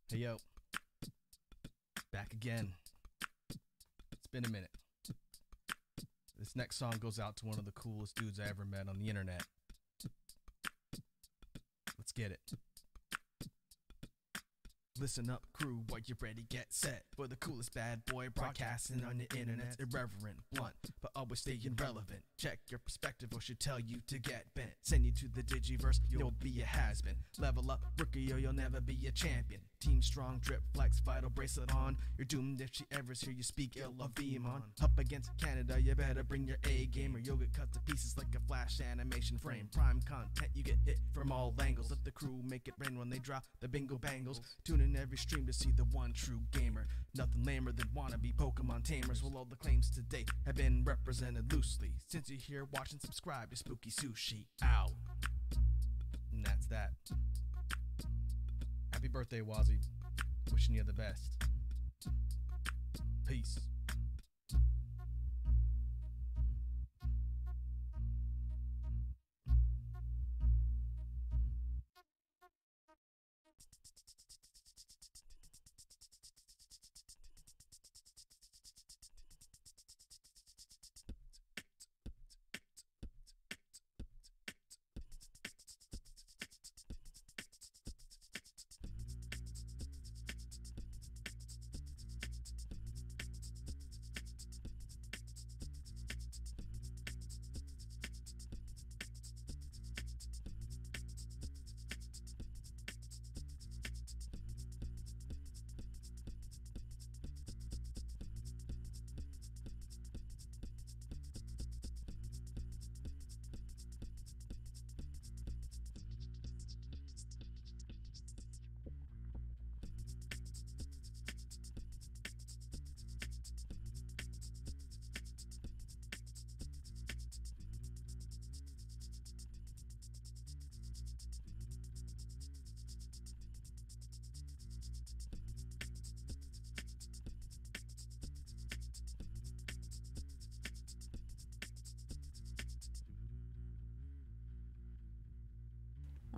Hey yo, back again. It's been a minute. This next song goes out to one of the coolest dudes I ever met on the internet. Let's get it. Listen up, crew, while you're ready, get set for the coolest bad boy broadcasting on the internet's irreverent, blunt, but always staying relevant. Check your perspective or should tell you to get bent. Send you to the digiverse, you'll be a has-been. Level up, rookie, or you'll never be a champion. Team strong, drip, flex, vital bracelet on. You're doomed if she ever hear you speak ill of Beamon. Up against Canada, you better bring your A game or you'll get cut to pieces like a flash animation frame. Prime content, you get hit from all angles. Let the crew make it rain when they drop the bingo bangles. Tune in every stream to see the one true gamer. Nothing lamer than wannabe Pokemon tamers. Well, all the claims to date have been represented loosely. Since you're here, watch and subscribe to Spooky Sushi. Out. And that's that. Happy birthday, Wazzy. Wishing you the best. Peace.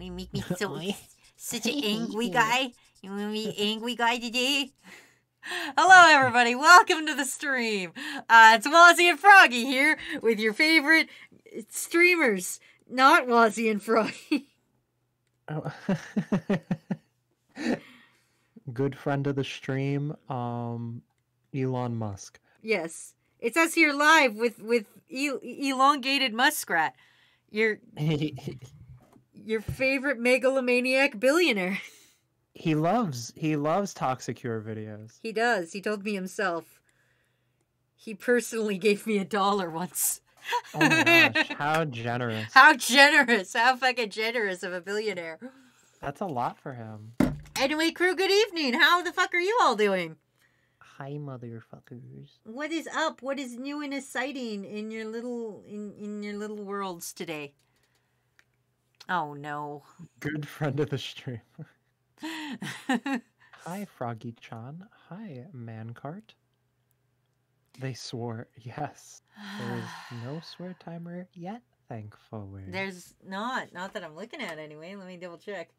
You make me such an angry guy. You want me angry guy today? Hello, everybody. Welcome to the stream. It's Wazzy and Froggy here with your favorite streamers. Not Wazzy and Froggy. Oh. Good friend of the stream, Elon Musk. Yes. It's us here live with elongated muskrat. Your favorite megalomaniac billionaire. He loves Toxic Cure videos. He does. He told me himself. He personally gave me $1 once. Oh my gosh, how generous. How generous. How fucking generous of a billionaire. That's a lot for him. Anyway, crew, good evening. How the fuck are you all doing? Hi, motherfuckers. What is up? What is new and exciting in your little worlds today? Oh no. Good friend of the stream. Hi, Froggy-chan. Hi, Mancart. They swore, yes. There is no swear timer yet, thankfully. There's not that I'm looking at anyway. Let me double check.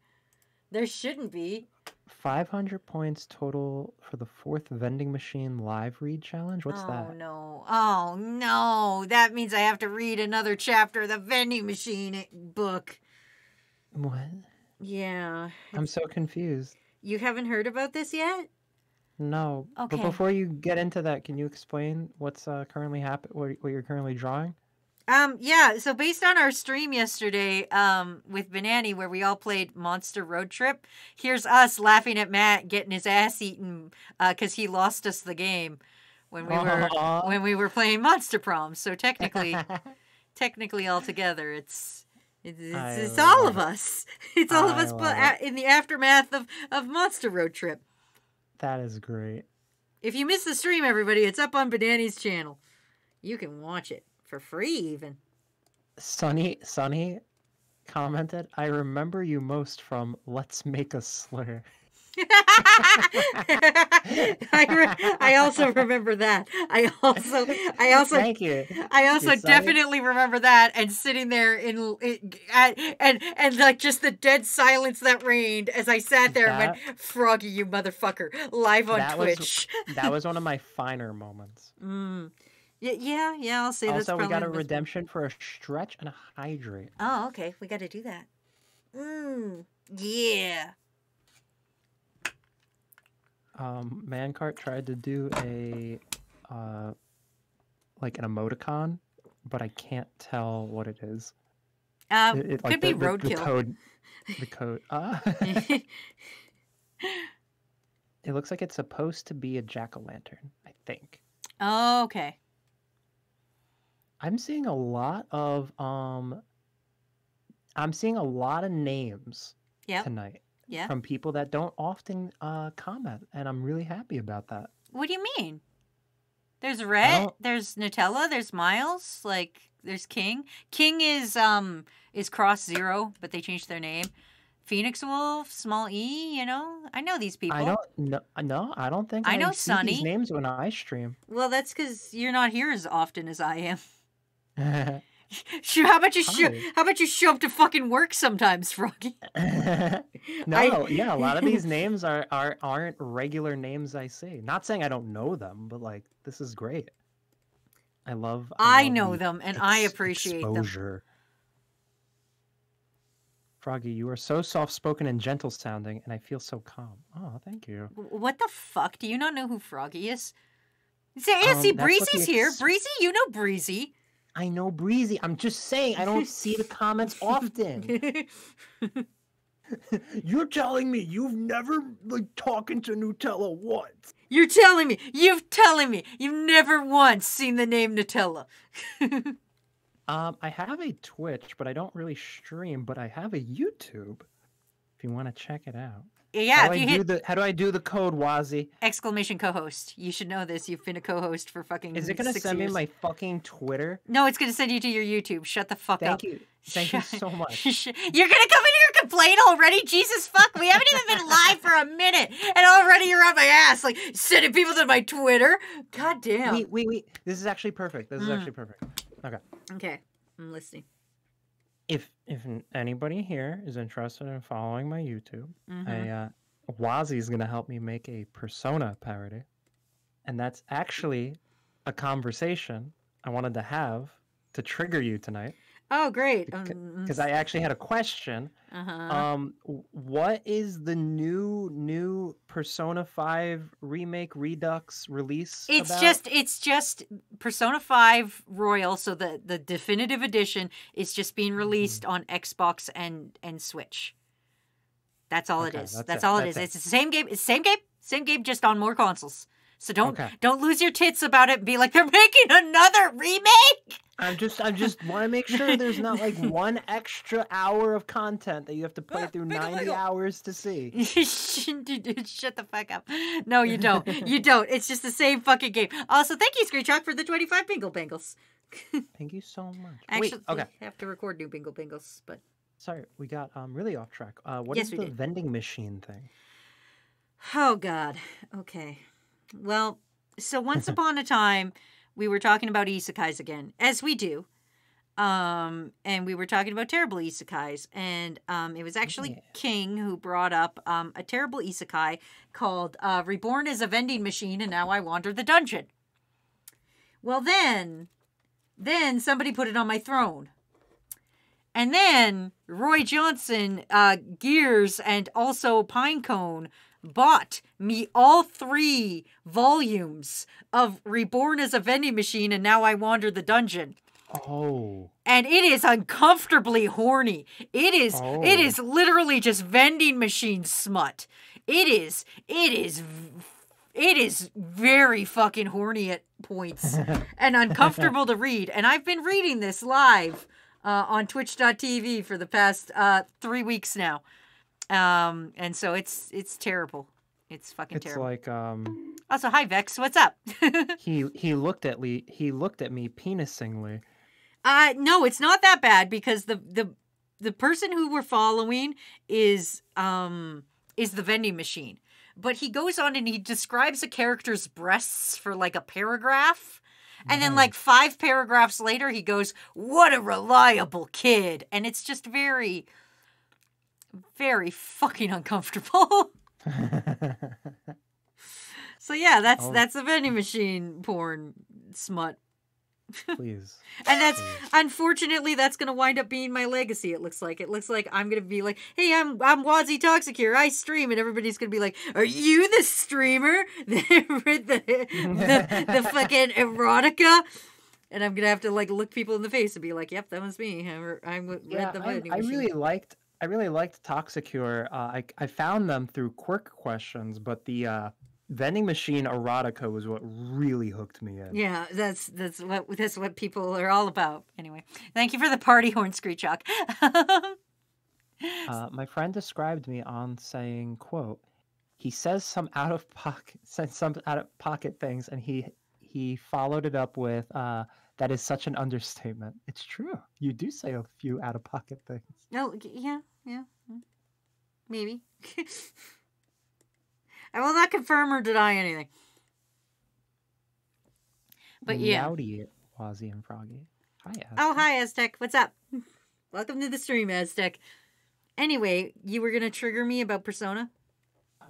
There shouldn't be. 500 points total for the 4th vending machine live read challenge? What's that? Oh no. That means I have to read another chapter of the vending machine book. What? Yeah. I'm so confused. You haven't heard about this yet? No. Okay. But before you get into that, can you explain what's currently happening? What you're currently drawing? Yeah. So based on our stream yesterday, with Banani, where we all played Monster Road Trip, here's us laughing at Matt getting his ass eaten, because he lost us the game when we were playing Monster Prom. So technically altogether, it's all of us. It's all of us, but in the aftermath of Monster Road Trip. That is great. If you missed the stream, everybody, it's up on Banani's channel. You can watch it for free, even. Sunny commented, "I remember you most from Let's Make a Slur." I also remember that. I also Thank you. I also Sonny. definitely remember that, and sitting there and like just the dead silence that reigned as I sat there and went, Froggy, you motherfucker, live on Twitch. That was one of my finer moments. Yeah, I'll say that's Also, probably we got a the best redemption for a stretch and a hydrate. one. Oh, okay. We got to do that. Yeah. Mancart tried to do a like an emoticon, but I can't tell what it is. Could like be the roadkill. The code. It looks like it's supposed to be a jack-o'-lantern, I think. Oh, okay. I'm seeing a lot of names tonight from people that don't often comment, and I'm really happy about that. What do you mean? There's Rhett, there's Nutella, there's Miles, like there's King. King is Cross Zero, but they changed their name. Phoenix Wolf, Small E, you know? I know these people. I don't think I know see Sunny. these names when I stream. Well, that's because you're not here as often as I am. How about you show up to fucking work sometimes, Froggy? A lot of these names aren't regular names I see. Not saying I don't know them, but like this is great. I know them and I appreciate exposure. Them. Froggy, you are so soft-spoken and gentle sounding, and I feel so calm. Oh, thank you. What the fuck? Do you not know who Froggy is? See, Breezy's here. Breezy, you know Breezy. I know Breezy. I'm just saying I don't see the comments often. You're telling me you've never talking to Nutella once. You're telling me you've never once seen the name Nutella. I have a Twitch, but I don't really stream, but I have a YouTube if you want to check it out. Yeah, how do I do the code, Wazzy? Exclamation co-host. You should know this. You've been a co-host for fucking 6 years. Is it going to send me my fucking Twitter? No, it's going to send you to your YouTube. Shut the fuck up. Thank you so much. You're going to come in here and complain already? Jesus fuck. We haven't even been live for a minute, and already you're on my ass, like, sending people to my Twitter? God damn. Wait. This is actually perfect. Okay, I'm listening. If anybody here is interested in following my YouTube, Wazzy is going to help me make a Persona parody. And that's actually a conversation I wanted to have to trigger you tonight. Oh, great. Because I actually had a question. What is the new Persona 5 remake Redux release about? It's just Persona 5 Royal, so the definitive edition is just being released on Xbox and Switch. That's all it is. That's all it is. It's the same game. It's same game, just on more consoles. So don't lose your tits about it and be like, they're making another remake. I just want to make sure there's not like one extra hour of content that you have to play through 90 hours to see. Shut the fuck up. No, you don't. You don't. It's just the same fucking game. Also, thank you, Screechrock, for the 25 Bingle Bangles. Thank you so much. Actually, I have to record new Bingle Bangles, but... Sorry, we got really off track. What is the vending machine thing? Oh, God. Okay. Well, so once upon a time, we were talking about isekais again, as we do. And we were talking about terrible isekais. And it was actually King who brought up a terrible isekai called Reborn as a Vending Machine and Now I Wander the Dungeon. Well, then somebody put it on my throne. And then Roy Johnson, Gears, and also Pinecone bought me all 3 volumes of Reborn as a Vending Machine and Now I Wander the Dungeon. Oh. And it is uncomfortably horny. It is literally just vending machine smut. It is very fucking horny at points and uncomfortable to read. And I've been reading this live on twitch.tv for the past 3 weeks now. And so it's terrible. It's fucking terrible. It's like Also, hi Vex, what's up? he looked at me penisingly. No, it's not that bad because the person who we're following is is the vending machine. But he goes on and he describes a character's breasts for like a paragraph. And then like 5 paragraphs later, he goes, "What a reliable kid." And it's just very, very fucking uncomfortable. So yeah, that's a vending machine porn smut. Please. And that's unfortunately that's gonna wind up being my legacy. It looks like I'm gonna be like, "Hey, I'm Wazi Toxic here. I stream," and everybody's gonna be like, "Are you the streamer? the fucking erotica?" And I'm gonna have to like look people in the face and be like, "Yep, that was me. I read the vending I machine." really liked Toxicure. I found them through quirk questions, but the vending machine erotica was what really hooked me in. Yeah, that's what people are all about. Anyway, thank you for the party horn, Screechawk. My friend described me on saying, "quote He says some out of pocket things, and he followed it up with, that is such an understatement." It's true. You do say a few out of pocket things. Oh, yeah, maybe. I will not confirm or deny anything. But yeah. Meowdy, Wazzy and Froggy. Hi, Aztec. Oh, hi, Aztec. What's up? Welcome to the stream, Aztec. Anyway, you were going to trigger me about Persona?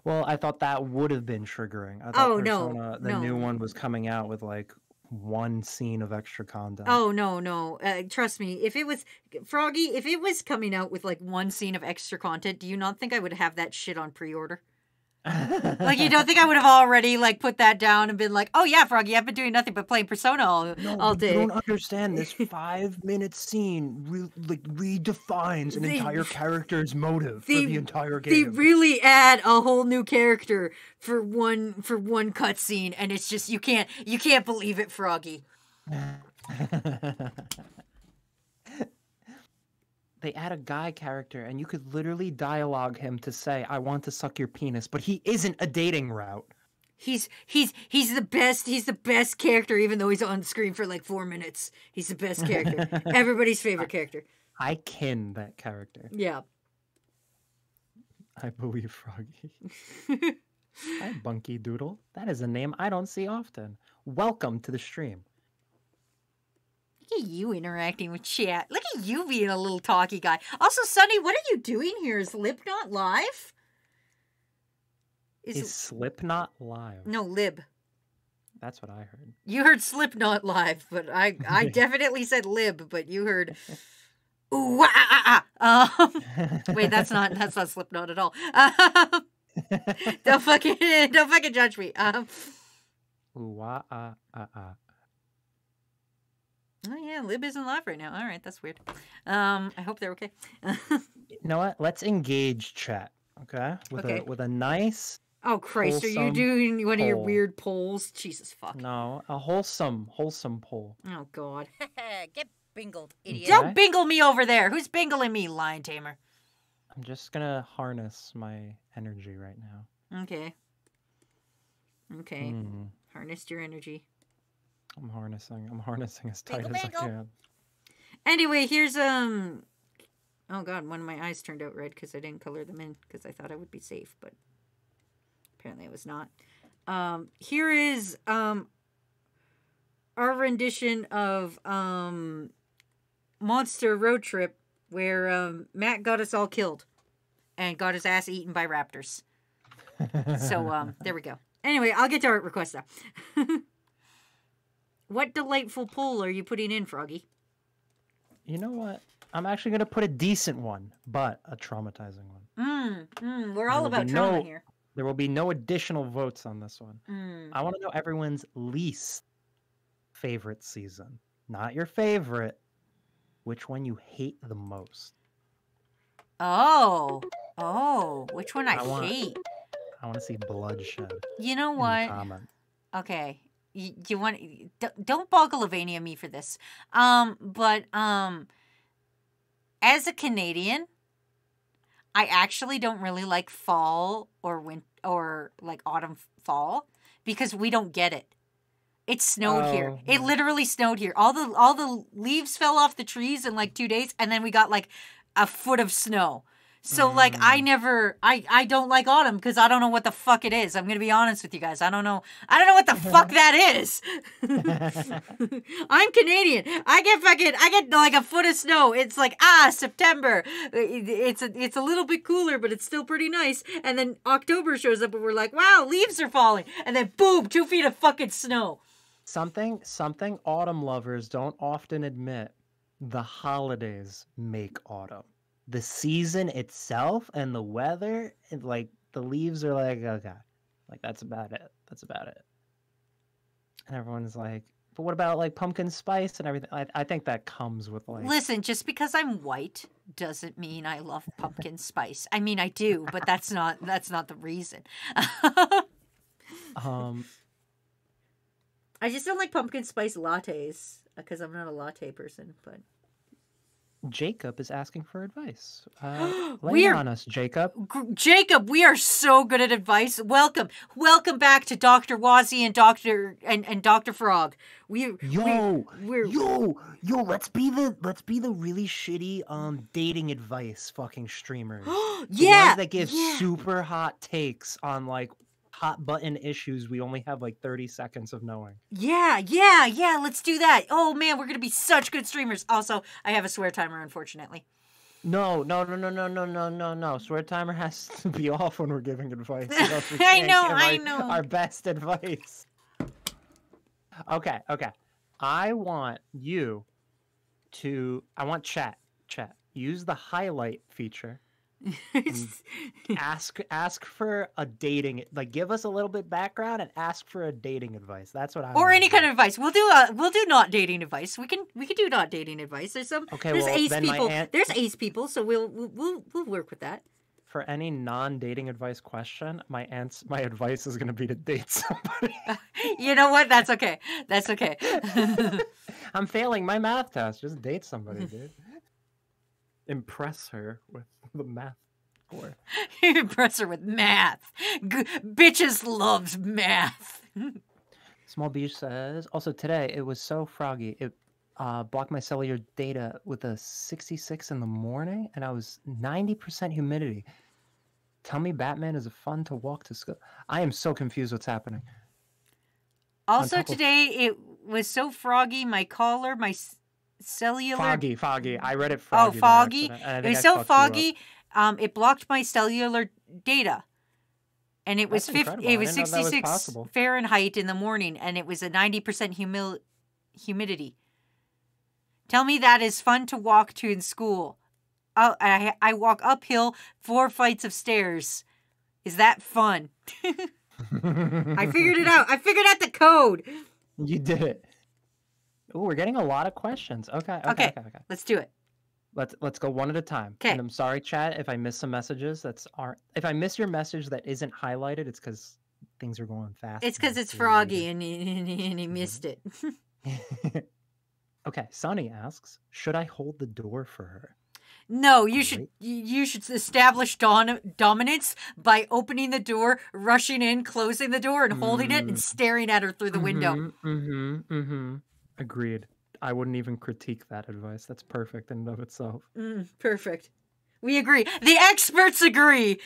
Well, I thought that would have been triggering. I thought no. new one was coming out with like 1 scene of extra content. Oh, no. Trust me. If it was, Froggy, if it was coming out with like 1 scene of extra content, do you not think I would have that shit on pre-order? Like, you don't think I would have already like put that down and been like, "Oh yeah, Froggy, I've been doing nothing but playing Persona all day." You don't understand. This 5-minute scene redefines an entire character's motive for the entire game. They really add a whole new character for one cutscene, and it's just you can't believe it, Froggy. They add a guy character, and you could literally dialogue him to say, "I want to suck your penis," but he isn't a dating route. He's the best. He's the best character, even though he's on screen for like 4 minutes. He's the best character. Everybody's favorite character. I kin that character. Yeah. I believe Froggy. Hi, Bunky Doodle. That is a name I don't see often. Welcome to the stream. Look at you interacting with chat. Look at you being a little talky guy. Also, Sonny, what are you doing here? Is Slipknot live? Is Slipknot live? No, Lib. That's what I heard. You heard Slipknot live, but I definitely said Lib, but you heard ooh wait, that's not Slipknot at all. Don't fucking judge me. Ooh Oh yeah, Lib isn't live right now. All right, that's weird. I hope they're okay. You know what? Let's engage chat, okay? With a nice. Oh Christ, are you doing one of your weird polls? Jesus fuck. No, a wholesome poll. Oh God. Get bingled, idiot. Okay. Don't bingle me over there. Who's bingling me, lion tamer? I'm just gonna harness my energy right now. Okay. Harnessed your energy. I'm harnessing as tight as I can. Anyway, here's oh God, one of my eyes turned out red because I didn't color them in because I thought I would be safe, but apparently I was not. Here is our rendition of Monster Road Trip, where Matt got us all killed and got his ass eaten by raptors. So there we go. Anyway, I'll get to art requests now. What delightful poll are you putting in, Froggy? You know what? I'm actually going to put a decent one, but a traumatizing one. We're all about trauma here. There will be no additional votes on this one. I want to know everyone's least favorite season. Not your favorite. Which one you hate the most. Oh, which one I hate? I want to see bloodshed. You know what? Okay. You want don't Boggalovania me for this. But as a Canadian, I actually don't really like fall or winter or like autumn fall because we don't get it. It snowed here. It literally snowed here. All the leaves fell off the trees in like 2 days, and then we got like a foot of snow. So like I don't like autumn because I don't know what the fuck it is. I'm gonna be honest with you guys. I don't know what the fuck that is. I'm Canadian. I get like a foot of snow. It's like September. It's a little bit cooler, but it's still pretty nice. And then October shows up and we're like, wow, leaves are falling. And then boom, 2 feet of fucking snow. Something autumn lovers don't often admit. The holidays make autumn. The season itself and the weather, and like the leaves are like, okay, like that's about it. And everyone's like, but what about like pumpkin spice and everything? I think that comes with like. Listen, just because I'm white doesn't mean I love pumpkin spice. I mean, I do, but that's not the reason. I just don't like pumpkin spice lattes because I'm not a latte person, but. Jacob is asking for advice. Lay it on us, Jacob. Jacob, we are so good at advice. Welcome back to Dr. Wazzy and Dr. Frog. Let's be the really shitty dating advice fucking streamers. The ones that give super hot takes on like hot button issues we only have like 30 seconds of knowing. Yeah, let's do that. Oh man, we're gonna be such good streamers. Also, I have a swear timer, unfortunately. No. Swear timer has to be off when we're giving advice. I know. Our best advice. Okay. I want chat. Use the highlight feature. ask for a dating, like give us a little bit background and ask for a dating advice. That's what I or any kind of advice. We'll do not dating advice. We can do not dating advice. There's ace people. There's ace people, so we'll work with that. For any non-dating advice question, my advice is going to be to date somebody. You know what? That's okay. I'm failing my math test. Just date somebody, dude. Impress her with the math score. Impress her with math. Bitches loves math. Small Beach says, also today it was so froggy. It blocked my cellular data with a 66 in the morning and I was 90% humidity. Tell me Batman is fun to walk to school. I am so confused what's happening. Also today it was so froggy, my collar, my cellular foggy. I read it foggy. Oh, foggy. It was so foggy. It blocked my cellular data, and it was 66 Fahrenheit in the morning, and it was a 90% humidity. Tell me that is fun to walk to in school. I walk uphill 4 flights of stairs. Is that fun? I figured it out. I figured out the code. You did it. Oh, we're getting a lot of questions. Okay. Let's do it. Let's go one at a time. Okay. And I'm sorry, chat, if I miss some messages. If I miss your message that isn't highlighted, it's because things are going fast. It's because it's froggy and he missed it. Okay. Sonny asks, should I hold the door for her? No, you should establish dominance by opening the door, rushing in, closing the door, and holding it and staring at her through the window. Agreed. I wouldn't even critique that advice. That's perfect in and of itself. Perfect. We agree. The experts agree.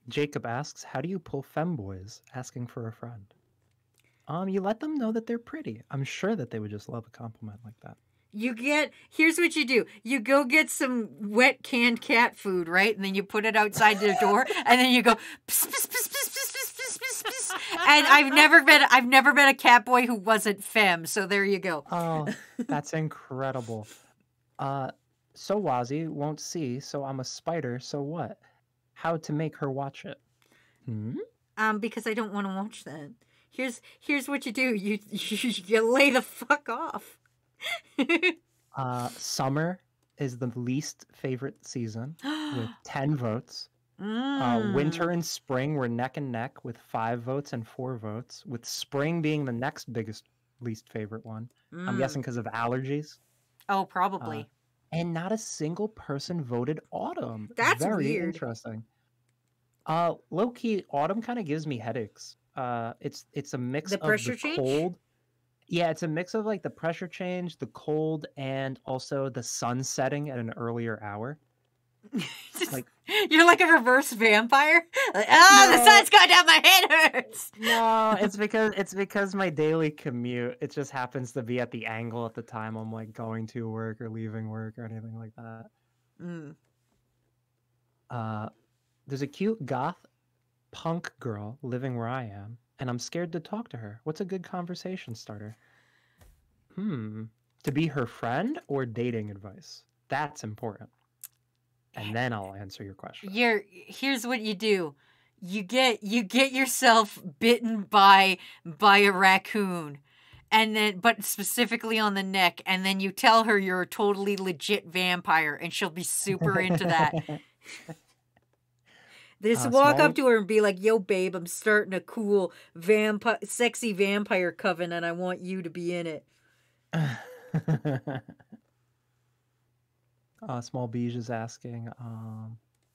Jacob asks, how do you pull femboys asking for a friend? You let them know that they're pretty. I'm sure that they would just love a compliment like that. Here's what you do. You go get some wet canned cat food, right? And then you put it outside their door, and then you go, pss, pss, pss, pss, pss, pss, pss, pss, pss. And I've never met a cat boy who wasn't femme, so there you go. Oh, that's incredible. So Wazzy won't see, so I'm a spider, so what? How to make her watch it? Because I don't want to watch that. Here's what you do. You lay the fuck off. Summer is the least favorite season with 10 votes. Winter and spring were neck and neck with 5 votes and 4 votes, with spring being the next least favorite one. I'm guessing because of allergies. Oh, probably. And not a single person voted autumn. That's very weird. Interesting. Low key, autumn kind of gives me headaches. It's a mix of pressure the change? cold. Yeah, it's a mix of like the pressure change, the cold, and also the sun setting at an earlier hour. Like, You're like a reverse vampire. Like, oh, the No. sun's going down. My head hurts. no, it's because my daily commute, it just happens to be at the angle at the time I'm like going to work or leaving work or anything like that. Mm. There's a cute goth punk girl living where I am, and I'm scared to talk to her. What's a good conversation starter? To be her friend or dating advice? That's important. And then I'll answer your question. Here's what you do. You get yourself bitten by a raccoon, and then but specifically on the neck, and then you tell her you're a totally legit vampire, and she'll be super into that. Just walk small- up to her and be like, "Yo, babe, I'm starting a cool sexy vampire coven, and I want you to be in it." Small Beige is asking.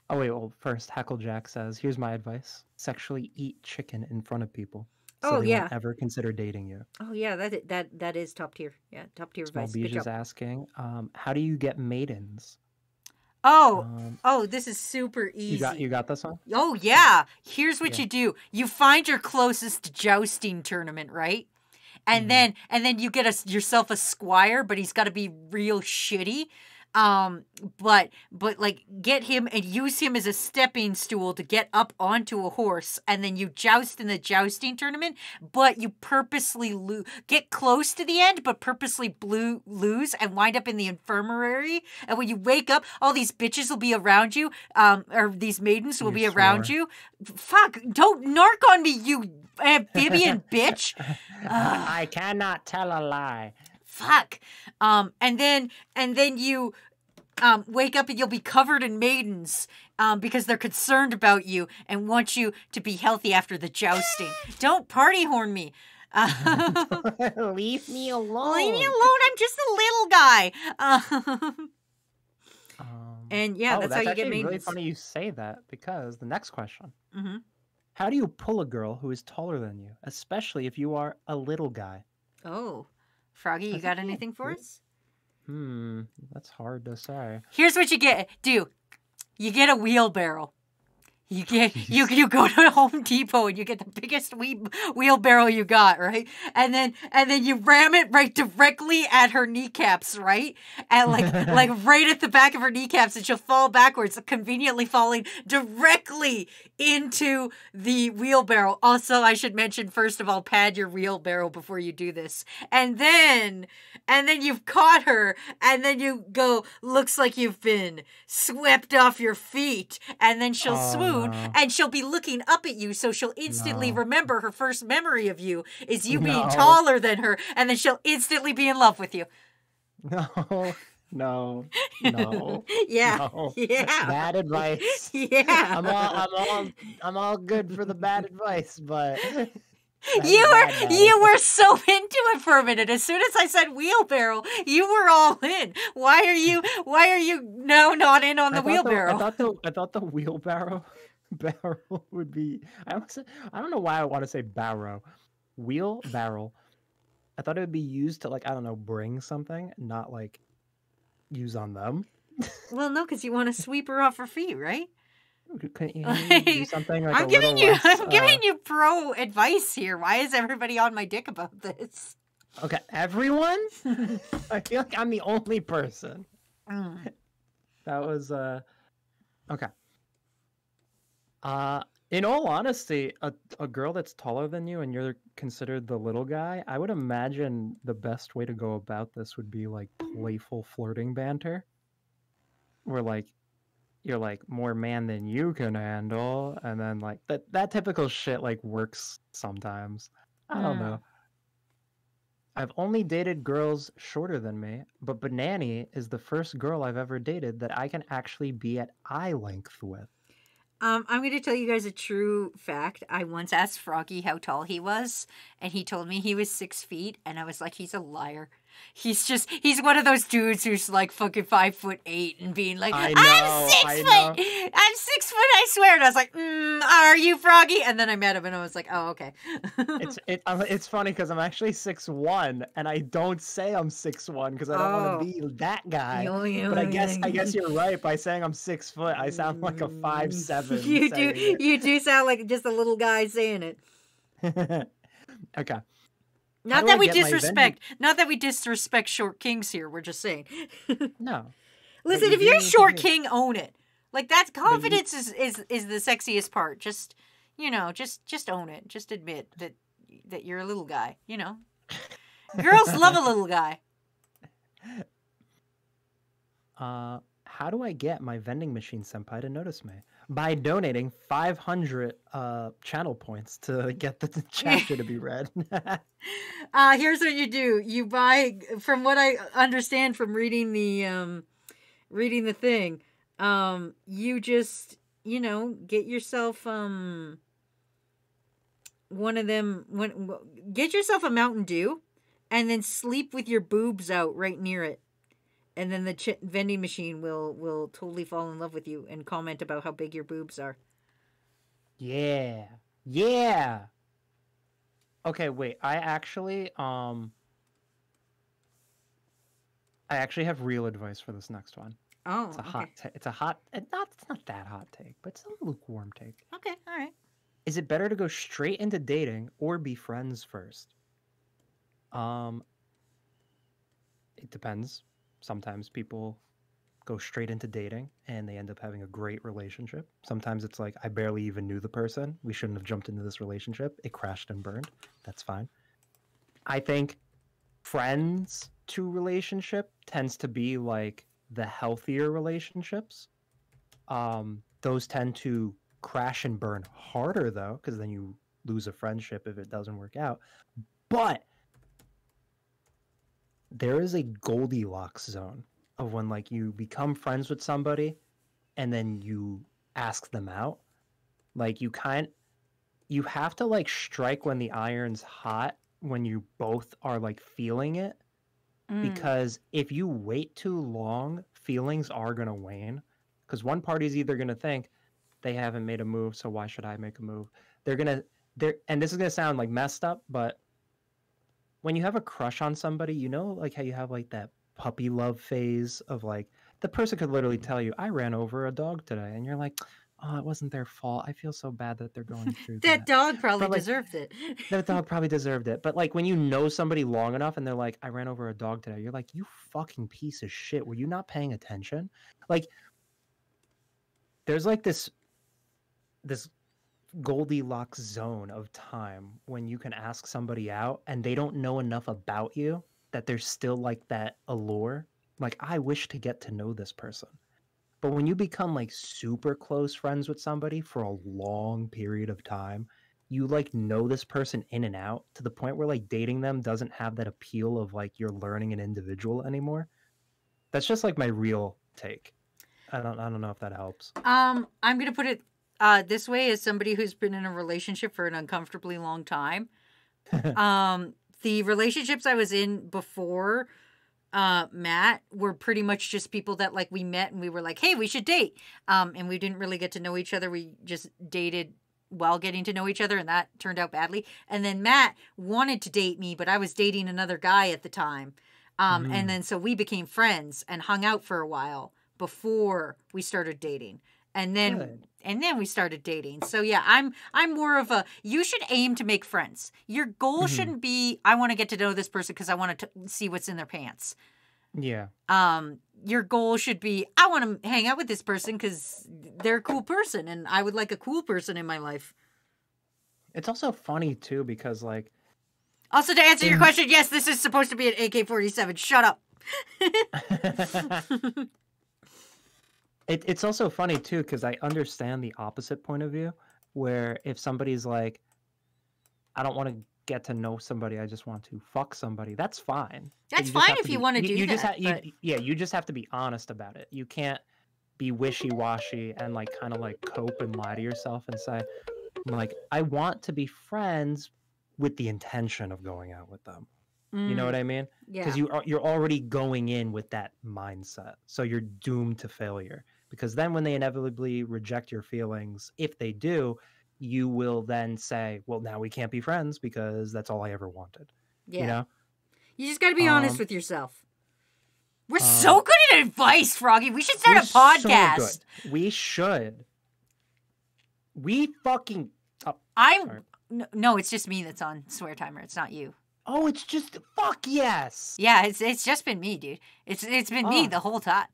Oh wait, well first Hecklejack says, "Here's my advice: sexually eat chicken in front of people, so Oh, they yeah. won't ever consider dating you." Oh yeah, that is top tier. Yeah, top tier Small advice. Good Beige is job. asking, "How do you get maidens?" Oh, this is super easy. You got this one? Oh yeah. Here's what Yeah. you do. You find your closest jousting tournament, right? And then you get yourself a squire, but he's got to be real shitty. But like get him and use him as a stepping stool to get up onto a horse, and then you joust in the jousting tournament, but you purposely get close to the end, but purposely lose and wind up in the infirmary. And when you wake up, all these bitches will be around you, or these maidens will You be around swore. you. Fuck, don't narc on me, you amphibian bitch. I cannot tell a lie. Fuck. And then you wake up and you'll be covered in maidens because they're concerned about you and want you to be healthy after the jousting. Don't party horn me. Leave me alone. Leave me alone. I'm just a little guy. And yeah, that's how you get actually really maidens. funny you say that, because the next question: Mm-hmm. how do you pull a girl who is taller than you, especially if you are a little guy? Oh, Froggy, you That's got okay. anything for Yeah. us? That's hard to say. Here's what you do. You get a wheelbarrow. You you go to Home Depot and you get the biggest wheelbarrow you got, right? And then you ram it right directly at her kneecaps, right? And like right at the back of her kneecaps, and she'll fall backwards, conveniently falling directly into the wheelbarrow. Also, I should mention, first of all, pad your wheelbarrow before you do this. And then you've caught her, and then you go, looks like you've been swept off your feet, and then she'll swoon. no. And she'll be looking up at you, so she'll instantly No. remember her first memory of you is you being No. taller than her, and then she'll instantly be in love with you. No. Yeah. No. Yeah. Bad advice. Yeah. I'm all good for the bad advice, but You were so into it for a minute. As soon as I said wheelbarrow, you were all in. Why are you now not in on the wheelbarrow? I thought the wheelbarrow barrel would be. I don't know why I want to say barrow. Wheelbarrow. I thought it would be used to, like, I don't know, bring something, not like use on them. Well, no, because you want to sweep her off her feet, right? Couldn't you do something like I'm a giving little less, I'm giving you pro advice here. Why is everybody on my dick about this? Okay, everyone? I feel like I'm the only person. That was okay. In all honesty, a girl that's taller than you and you're considered the little guy, I would imagine the best way to go about this would be like playful flirting banter. Where like you're like more man than you can handle, and then like that typical shit like works sometimes. I don't know. I've only dated girls shorter than me, but Banani is the first girl I've ever dated that I can actually be at eye length with. I'm going to tell you guys a true fact. I once asked Froggy how tall he was, and he told me he was 6 feet, and I was like, he's a liar. He's one of those dudes who's like fucking 5'8" and being like, I I'm know. 6 foot. I'm 6 That's when I swear. And I was like, are you Froggy? And then I met him and I was like, oh, okay. It's funny because I'm actually 6'1", and I don't say I'm 6'1" because I don't want to be that guy. But I guess you're right. By saying I'm 6 foot, I sound like a 5'7". You do sound like just a little guy saying it. Okay. Not that we disrespect short kings here. We're just saying. No. Listen, if you're a short king, own it. Like that's confidence is the sexiest part. Just just own it. Just admit that you're a little guy. Girls love a little guy. How do I get my vending machine senpai to notice me? By donating 500 channel points to get the chapter to be read. Here's what you do. You buy, from what I understand from reading the thing, you just, get yourself one of them, get yourself a Mountain Dew and then sleep with your boobs out right near it. And then the vending machine will totally fall in love with you and comment about how big your boobs are. Yeah. Yeah. Okay, wait. I actually have real advice for this next one. Oh, it's a hot. It's a hot. It's not that hot take, but it's a lukewarm take. Okay, all right. Is it better to go straight into dating or be friends first? It depends. Sometimes people go straight into dating and they end up having a great relationship. Sometimes it's like, I barely even knew the person. We shouldn't have jumped into this relationship. It crashed and burned. That's fine. I think friends to relationship tends to be like the healthier relationships. Those tend to crash and burn harder though, because then you lose a friendship if it doesn't work out. But there is a Goldilocks zone of when like you become friends with somebody and then you ask them out. Like you have to like strike when the iron's hot when you both are like feeling it. Because if you wait too long, feelings are going to wane. Because one party's either going to think they haven't made a move, so why should I make a move? And this is going to sound like messed up, but when you have a crush on somebody, like how you have like that puppy love phase of like, the person could literally tell you, I ran over a dog today. And you're like, oh, it wasn't their fault. I feel so bad that they're going through that. That dog probably deserved it. That dog probably deserved it. But like when you know somebody long enough and they're like, I ran over a dog today. You're like, you fucking piece of shit. Were you not paying attention? Like there's like this Goldilocks zone of time when you can ask somebody out and they don't know enough about you that there's still like that allure. Like, I wish to get to know this person. But when you become like super close friends with somebody for a long period of time, you like know this person in and out to the point where like dating them doesn't have that appeal of like you're learning an individual anymore. That's just like my real take. I don't know if that helps. I'm gonna put it this way, as somebody who's been in a relationship for an uncomfortably long time. The relationships I was in before Matt were pretty much just people that like we met and we were like, hey, we should date. And we didn't really get to know each other. We just dated while getting to know each other, and that turned out badly. And then Matt wanted to date me, but I was dating another guy at the time. And then so we became friends and hung out for a while before we started dating. And then we started dating. So yeah, I'm more of a, you should aim to make friends. Your goal shouldn't be, I want to get to know this person because I want to see what's in their pants. Yeah. Your goal should be, I want to hang out with this person because they're a cool person and I would like a cool person in my life. It's also funny too because like. Also, to answer your question, yes, this is supposed to be an AK-47. Shut up. It's also funny too because I understand the opposite point of view, where if somebody's like, I don't want to get to know somebody, I just want to fuck somebody. That's fine. That's fine if you want to do that. You just have to be honest about it. You can't be wishy-washy and like kind of like cope and lie to yourself and say, like, I want to be friends with the intention of going out with them. You know what I mean? Yeah. Because you're already going in with that mindset, so you're doomed to failure. because then when they inevitably reject your feelings, if they do, you will then say, well, now we can't be friends because that's all I ever wanted. Yeah. You know? You just got to be honest Um, with yourself. We're so good at advice, Froggy. We should start a we're podcast. So good. We should. We fucking. Oh, sorry. No, it's just me that's on swear timer. It's not you. Oh, it's just fuck yes. Yeah, it's just been me, dude. It's been me the whole time.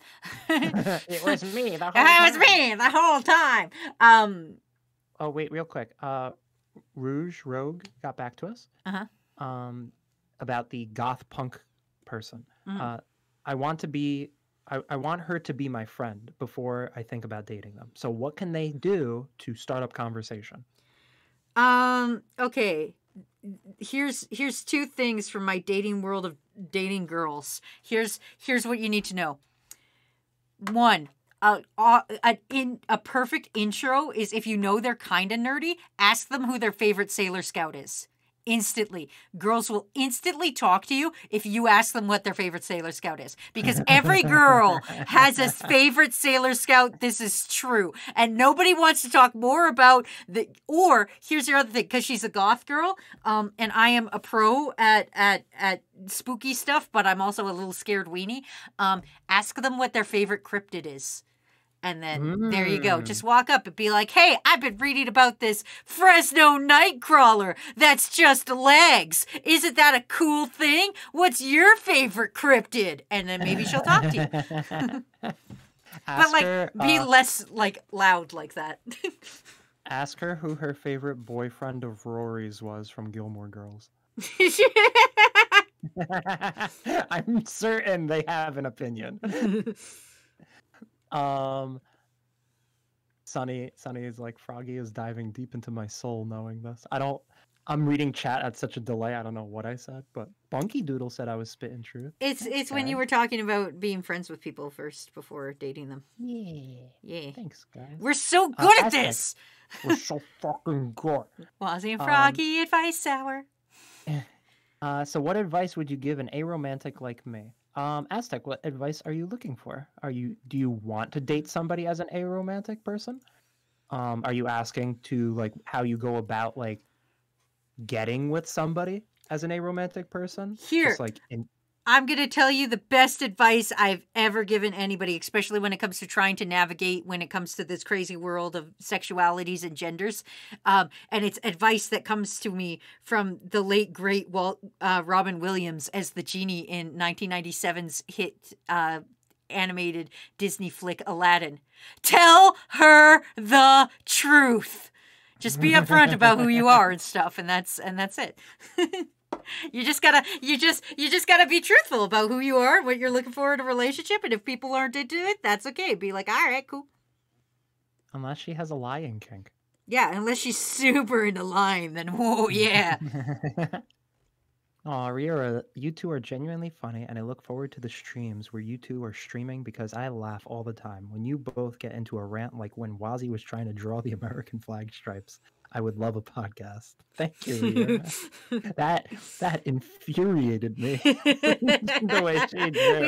It was me the whole time. It was me the whole time. Oh wait, real quick. Rogue got back to us. About the goth punk person. I want her to be my friend before I think about dating them. So what can they do to start up conversation? Okay. Here's two things from my dating world of dating girls. Here's what you need to know. One, a perfect intro is if you know they're kind of nerdy, ask them who their favorite Sailor Scout is. Instantly. Girls will instantly talk to you if you ask them what their favorite Sailor Scout is. Because every girl has a favorite Sailor Scout. This is true. And nobody wants to talk more about or here's your other thing, because she's a goth girl, and I am a pro at spooky stuff, but I'm also a little scared weenie. Ask them what their favorite cryptid is. And then there you go. Just walk up and be like, hey, I've been reading about this Fresno Nightcrawler that's just legs. Isn't that a cool thing? What's your favorite cryptid? And then maybe she'll talk to you. But like, be less like loud like that. Ask her who her favorite boyfriend of Rory's was from Gilmore Girls. I'm certain they have an opinion. Sunny is like, Froggy is diving deep into my soul knowing this. I'm reading chat at such a delay, I don't know what I said, but Bunky Doodle said I was spitting truth. It's when you were talking about being friends with people first before dating them. Yeah. Thanks, guys. We're so good at this. We're so fucking good. Wazzy and Froggy advice hour. So what advice would you give an aromantic like me? Aztec, what advice are you looking for? Do you want to date somebody as an aromantic person? Are you asking to like how you go about like getting with somebody as an aromantic person? Here, just, like, I'm going to tell you the best advice I've ever given anybody, especially when it comes to trying to navigate when it comes to this crazy world of sexualities and genders. And it's advice that comes to me from the late, great Robin Williams as the genie in 1997's hit animated Disney flick Aladdin. Tell her the truth. Just be upfront about who you are and stuff, and that's it. You just gotta be truthful about who you are, what you're looking for in a relationship, and if people aren't into it, that's okay. Be like, all right, cool. Unless she has a lying kink. Yeah, unless she's super into lying, then whoa, yeah. Aw, Riora, you two are genuinely funny, and I look forward to the streams where you two are streaming because I laugh all the time. When you both get into a rant like when Wazzy was trying to draw the American flag stripes, I would love a podcast. Thank you, Riora. that infuriated me. The way she did.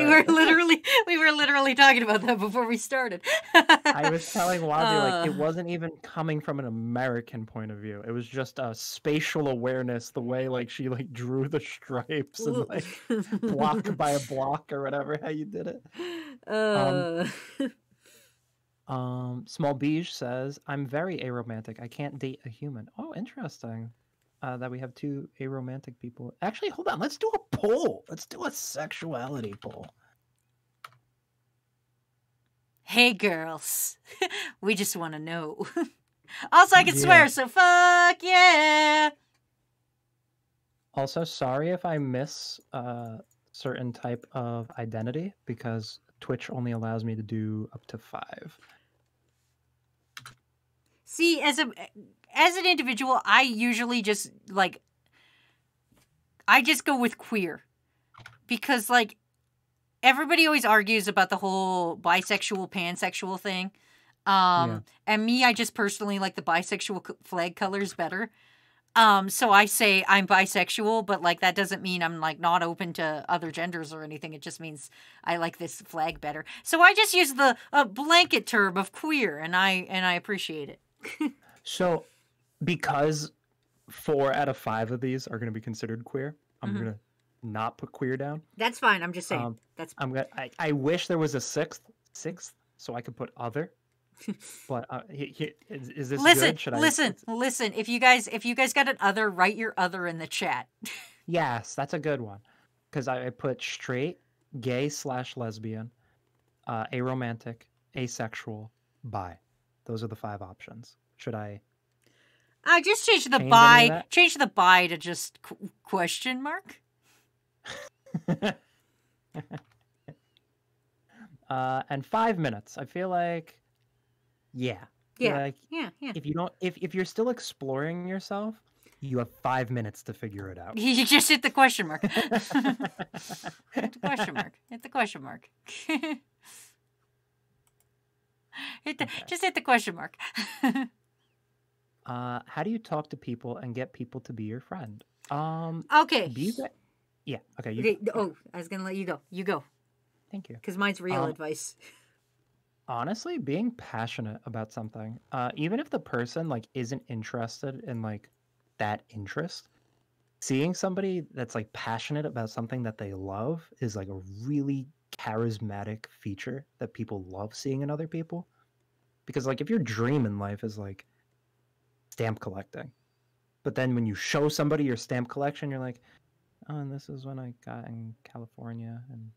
We were literally talking about that before we started. I was telling Wazzy like it wasn't even coming from an American point of view. It was just a spatial awareness, the way like she like drew the stripes and like block by a block or whatever how you did it. Small Beige says, I'm very aromantic. I can't date a human. Oh, interesting. That we have two aromantic people. Actually, hold on. Let's do a poll. Let's do a sexuality poll. Hey, girls. We just want to know. Also, I can swear, so fuck yeah. Also, sorry if I miss certain type of identity because Twitch only allows me to do up to 5. See, as an individual, I usually just I just go with queer. Because everybody always argues about the whole bisexual, pansexual thing. And me, I just personally like the bisexual flag colors better. So I say I'm bisexual, but like that doesn't mean I'm like not open to other genders or anything. It just means I like this flag better. So I just use the blanket term of queer, and I appreciate it. So, because 4 out of 5 of these are going to be considered queer, I'm Mm-hmm. going to not put queer down. That's fine. I'm just saying. Um, That's I wish there was a sixth, so I could put other. But is this listen, good? Should listen. If you guys got an other, write your other in the chat. Yes, that's a good one. Because I put straight, gay/lesbian, aromantic, asexual, bi. Those are the 5 options. Should I I just change the change any of bi. that? Change the bi to just question mark. And 5 minutes. I feel like, yeah. I feel Yeah. like Yeah. if you're still exploring yourself, you have 5 minutes to figure it out. You just hit the question mark. Hit the question mark. Hit the question mark. Just hit the question mark. How do you talk to people and get people to be your friend? Okay. Do you get? Yeah. Okay. You Okay. go. Oh, I was gonna let you go. You go, Thank you. because mine's real Um, advice. Honestly, being passionate about something, even if the person like isn't interested in like that interest, seeing somebody that's like passionate about something that they love is like a really charismatic feature that people love seeing in other people. Because like if your dream in life is like stamp collecting, but then when you show somebody your stamp collection, you're like, oh, and this is when I got in California, and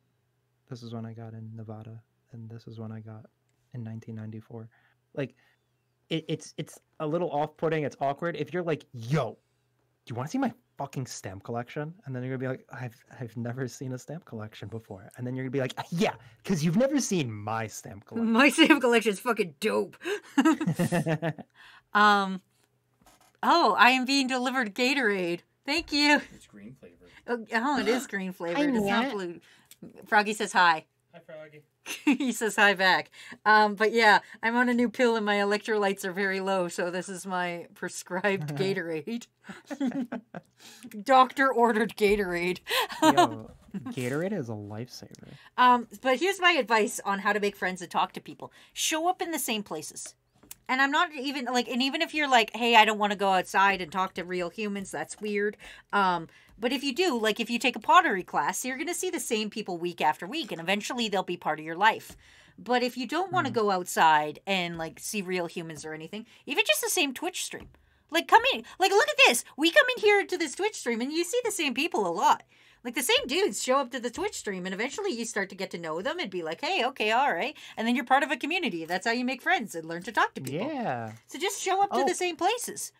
this is when I got in Nevada, and this is when I got in 1994. Like, it's a little off-putting. It's awkward if you're like, "Yo, do you want to see my fucking stamp collection?" And then you're gonna be like, "I've never seen a stamp collection before," and then you're gonna be like, "Yeah, because you've never seen my stamp collection." My stamp collection's fucking dope. Oh, I am being delivered Gatorade. Thank you. It's green flavored. Oh, it is green flavored. It's not Matt. blue. Froggy says hi. Hi, Froggy. He says hi back. But yeah, I'm on a new pill and my electrolytes are very low, so this is my prescribed Gatorade. Doctor ordered Gatorade. Yo, Gatorade is a lifesaver. But here's my advice on how to make friends and talk to people. Show up in the same places. And I'm not even like, and even if you're like, hey, I don't want to go outside and talk to real humans, that's weird. But if you do, like if you take a pottery class, you're going to see the same people week after week, and eventually they'll be part of your life. But if you don't want to go outside and like see real humans or anything, even just the same Twitch stream, like come in, like look at this. We come in here to this Twitch stream and you see the same people a lot. Like the same dudes show up to the Twitch stream and eventually you start to get to know them and be like, hey, okay, all right. And then you're part of a community. That's how you make friends and learn to talk to people. Yeah. So just show up to Oh. the same places.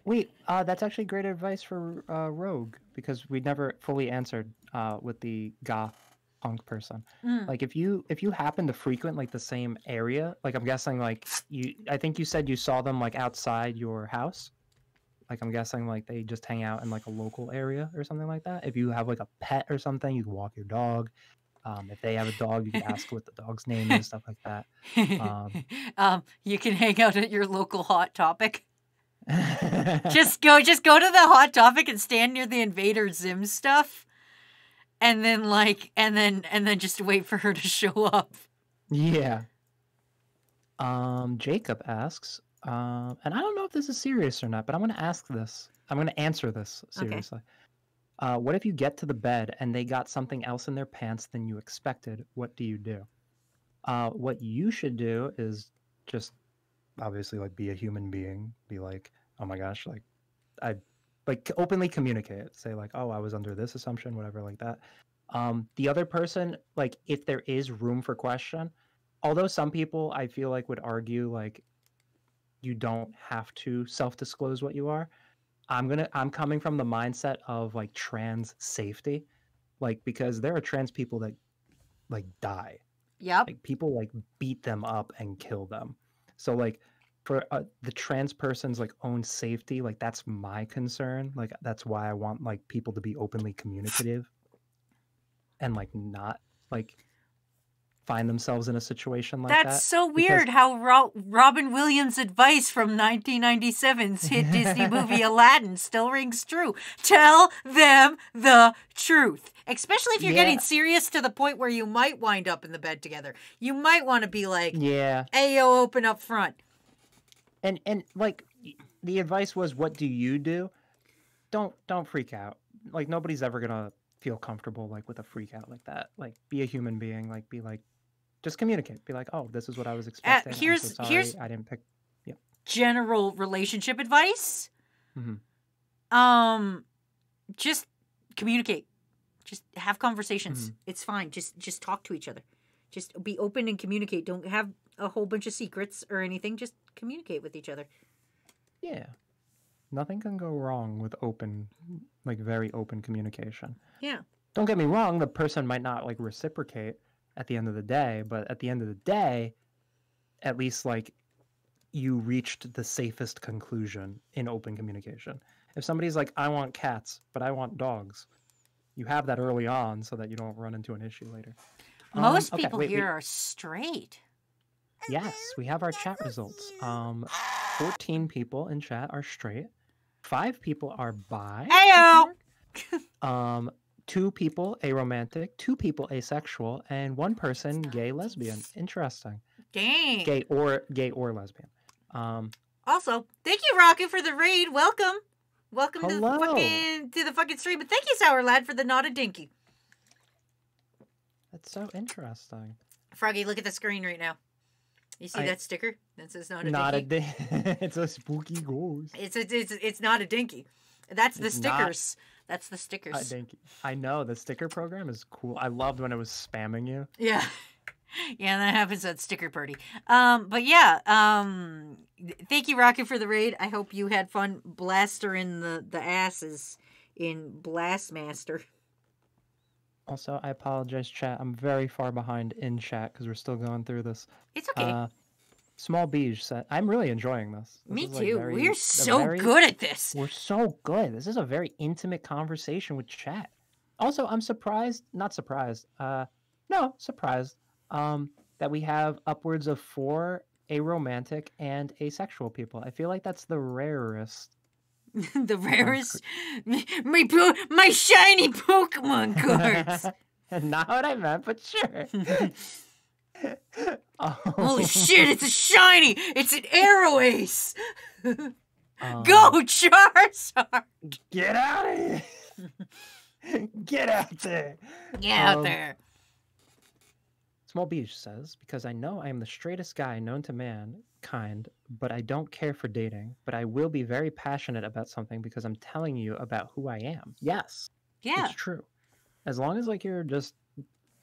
Wait, that's actually great advice for Rogue, because we never fully answered with the goth punk person. Like if you happen to frequent like the same area, like I'm guessing like I think you said you saw them like outside your house. Like I'm guessing like they just hang out in like a local area or something like that. If you have like a pet or something, you can walk your dog. If they have a dog, you can ask what the dog's name is, stuff like that. You can hang out at your local Hot Topic. Just go to the Hot Topic and stand near the Invader Zim stuff, and then just wait for her to show up. Yeah. Jacob asks, and I don't know if this is serious or not, but I'm going to ask this. I'm going to answer this seriously. What if you get to the bed and they got something else in their pants than you expected? What do you do? What you should do is just obviously like be a human being. Be like, oh my gosh, like I like openly communicate. Say like, oh, I was under this assumption, whatever, like that. The other person, like if there is room for question, although some people I feel like would argue like you don't have to self-disclose what you are. I'm coming from the mindset of like trans safety, like because there are trans people that like die. Yep. Like people like beat them up and kill them. So like for the trans person's like own safety, like that's my concern. Like that's why I want like people to be openly communicative and like not like find themselves in a situation like That's that. so Because- weird how Robin Williams' advice from 1997's hit Disney movie Aladdin still rings true. Tell them the truth. Especially if you're Yeah. getting serious to the point where you might wind up in the bed together. You might want to be like, Yeah. Ayo, open up front. And like the advice was, what do you do? Don't freak out. Like nobody's ever gonna feel comfortable like with a freak out like that. Like be a human being. Like be like, just communicate. Be like, oh, this is what I was expecting. I'm here's- so sorry. here's- I didn't pick. General relationship advice. Mhm. Just communicate. Just have conversations. It's fine. Just talk to each other. Just be open and communicate. Don't have a whole bunch of secrets or anything. Just communicate with each other. Yeah. Nothing can go wrong with open, like very open communication. Yeah. Don't get me wrong, the person might not like reciprocate at the end of the day, but at the end of the day, at least like you reached the safest conclusion in open communication. If somebody's like, I want cats, but I want dogs, you have that early on so that you don't run into an issue later. Most Okay, people wait, here are straight. Yes, we have our chat results. 14 people in chat are straight. 5 people are bi. Ayo! 2 people aromantic, 2 people asexual, and 1 person gay lesbian. Interesting. Dang. Gay or lesbian. Also, thank you, Rocket, for the raid. Welcome. Welcome to Hello. the fucking stream. And thank you, Sour Lad, for the not a dinky. That's so interesting. Froggy, look at the screen right now. You see I- that sticker that says not a Not a dinky? it's a spooky ghost. It's not a dinky. That's the It's not stickers. That's the stickers. I think I know the sticker program is cool. I loved when it was spamming you. Yeah. Yeah, that happens at Sticker Party. But yeah, thank you, Rocket, for the raid. I hope you had fun blastering the asses in Blastmaster. Also, I apologize, chat. I'm very far behind in chat because we're still going through this. It's okay. Small Beige said, I'm really enjoying this. Me is, like, too. very- We're a so very- good at this. We're so good. This is a very intimate conversation with chat. Also, I'm surprised, not surprised, surprised, that we have upwards of 4 aromantic and asexual people. I feel like that's the rarest. The rarest, my shiny Pokemon cards. Not what I meant, but sure. Holy shit! It's a shiny. It's an Arrow Ace. Go Charizard! Get out of here! Get out there! Get out there. Small Beach says, because I know I am the straightest guy known to mankind, but I don't care for dating, but I will be very passionate about something because I'm telling you about who I am. Yes. Yeah. It's true. As long as like you're just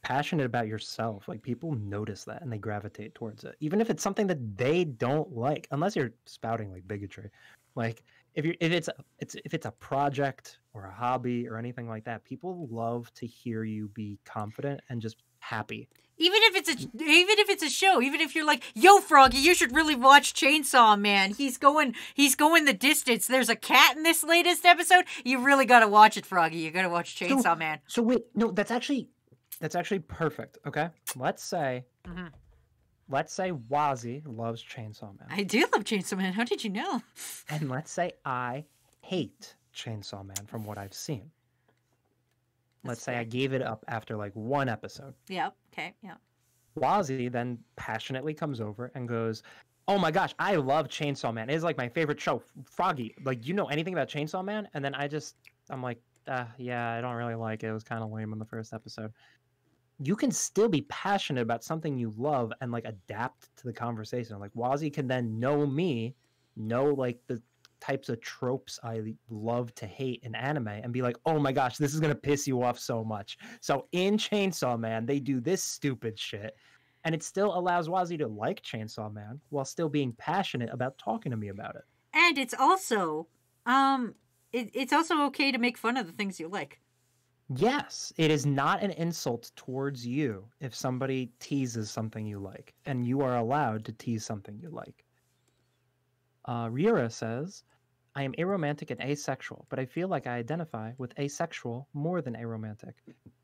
passionate about yourself, like people notice that and they gravitate towards it. Even if it's something that they don't like, unless you're spouting like bigotry. Like if it's a project or a hobby or anything like that, people love to hear you be confident and just happy. Even if it's a show, even if you're like, yo, Froggy, you should really watch Chainsaw Man. He's going the distance. There's a cat in this latest episode. You really gotta watch it, Froggy. You gotta watch Chainsaw Man. So wait, no, that's actually perfect. Okay, let's say Wazzy loves Chainsaw Man, I do love Chainsaw Man. How did you know? and let's say I hate Chainsaw Man from what I've seen. Let's say I gave it up after like 1 episode. Yep. Okay. Yeah. Wazzy then passionately comes over and goes, "Oh my gosh, I love Chainsaw Man. It is like my favorite show. Froggy, like, do you know anything about Chainsaw Man?" And then I'm like, yeah, I don't really like it. It was kind of lame in the first episode. You can still be passionate about something you love and like adapt to the conversation. Like Wazzy can then know me, know like the types of tropes I love to hate in anime and be like, oh my gosh, this is going to piss you off so much. So in Chainsaw Man, they do this stupid shit. And it still allows Wazzy to like Chainsaw Man while still being passionate about talking to me about it. And it's also, it's also okay to make fun of the things you like. Yes, it is not an insult towards you if somebody teases something you like, and you are allowed to tease something you like. Rira says, I am aromantic and asexual, but I feel like I identify with asexual more than aromantic.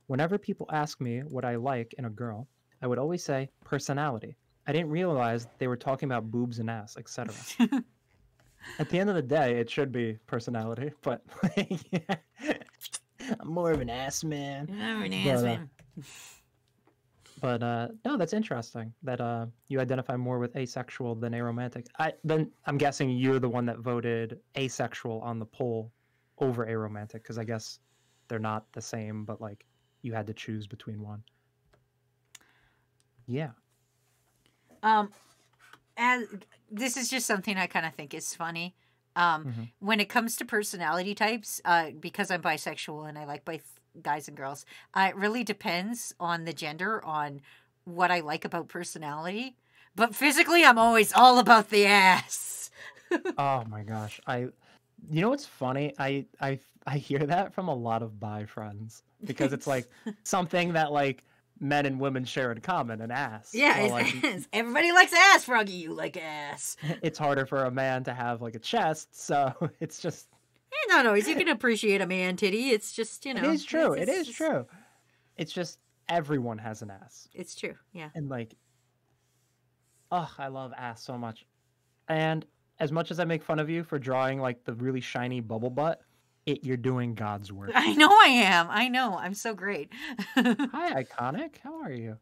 Whenever people ask me what I like in a girl, I would always say personality. I didn't realize they were talking about boobs and ass, etc. At the end of the day, it should be personality, but like, I'm more of an ass man. I'm an But, ass man. no, that's interesting that you identify more with asexual than aromantic. I'm guessing you're the one that voted asexual on the poll over aromantic, because I guess they're not the same, but like you had to choose between one. Yeah. And this is just something I kind of think is funny. Mm-hmm. When it comes to personality types, because I'm bisexual and I like both guys and girls, it really depends on the gender, on what I like about personality. But physically, I'm always all about the ass. Oh my gosh. You know what's funny? I hear that from a lot of bi friends, because it's like something that like men and women share in common, an ass. Yeah, Well, it's like, ass. Everybody likes ass, Froggy. You like ass. it's harder for a man to have like a chest, so it's just Not always. You can appreciate a man titty. It's just, it is true. It is true. It's just everyone has an ass. It's true. Yeah. And like, oh, I love ass so much. And as much as I make fun of you for drawing like the really shiny bubble butt, you're doing God's work. I know I am. I know. I'm so great. Hi, Iconic. How are you?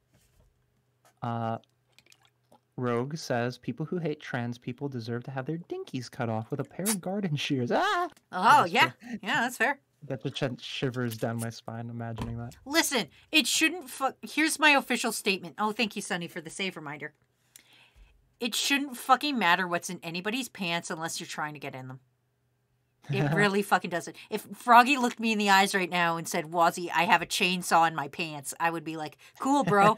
Rogue says people who hate trans people deserve to have their dinkies cut off with a pair of garden shears. Ah! Oh, yeah. Yeah, that's fair. That just sent shivers down my spine imagining that. Listen, it shouldn't here's my official statement. Oh, thank you, Sonny, for the save reminder. It shouldn't fucking matter what's in anybody's pants unless you're trying to get in them. It really fucking doesn't. If Froggy looked me in the eyes right now and said, Wazzy, I have a chainsaw in my pants, I would be like, cool, bro.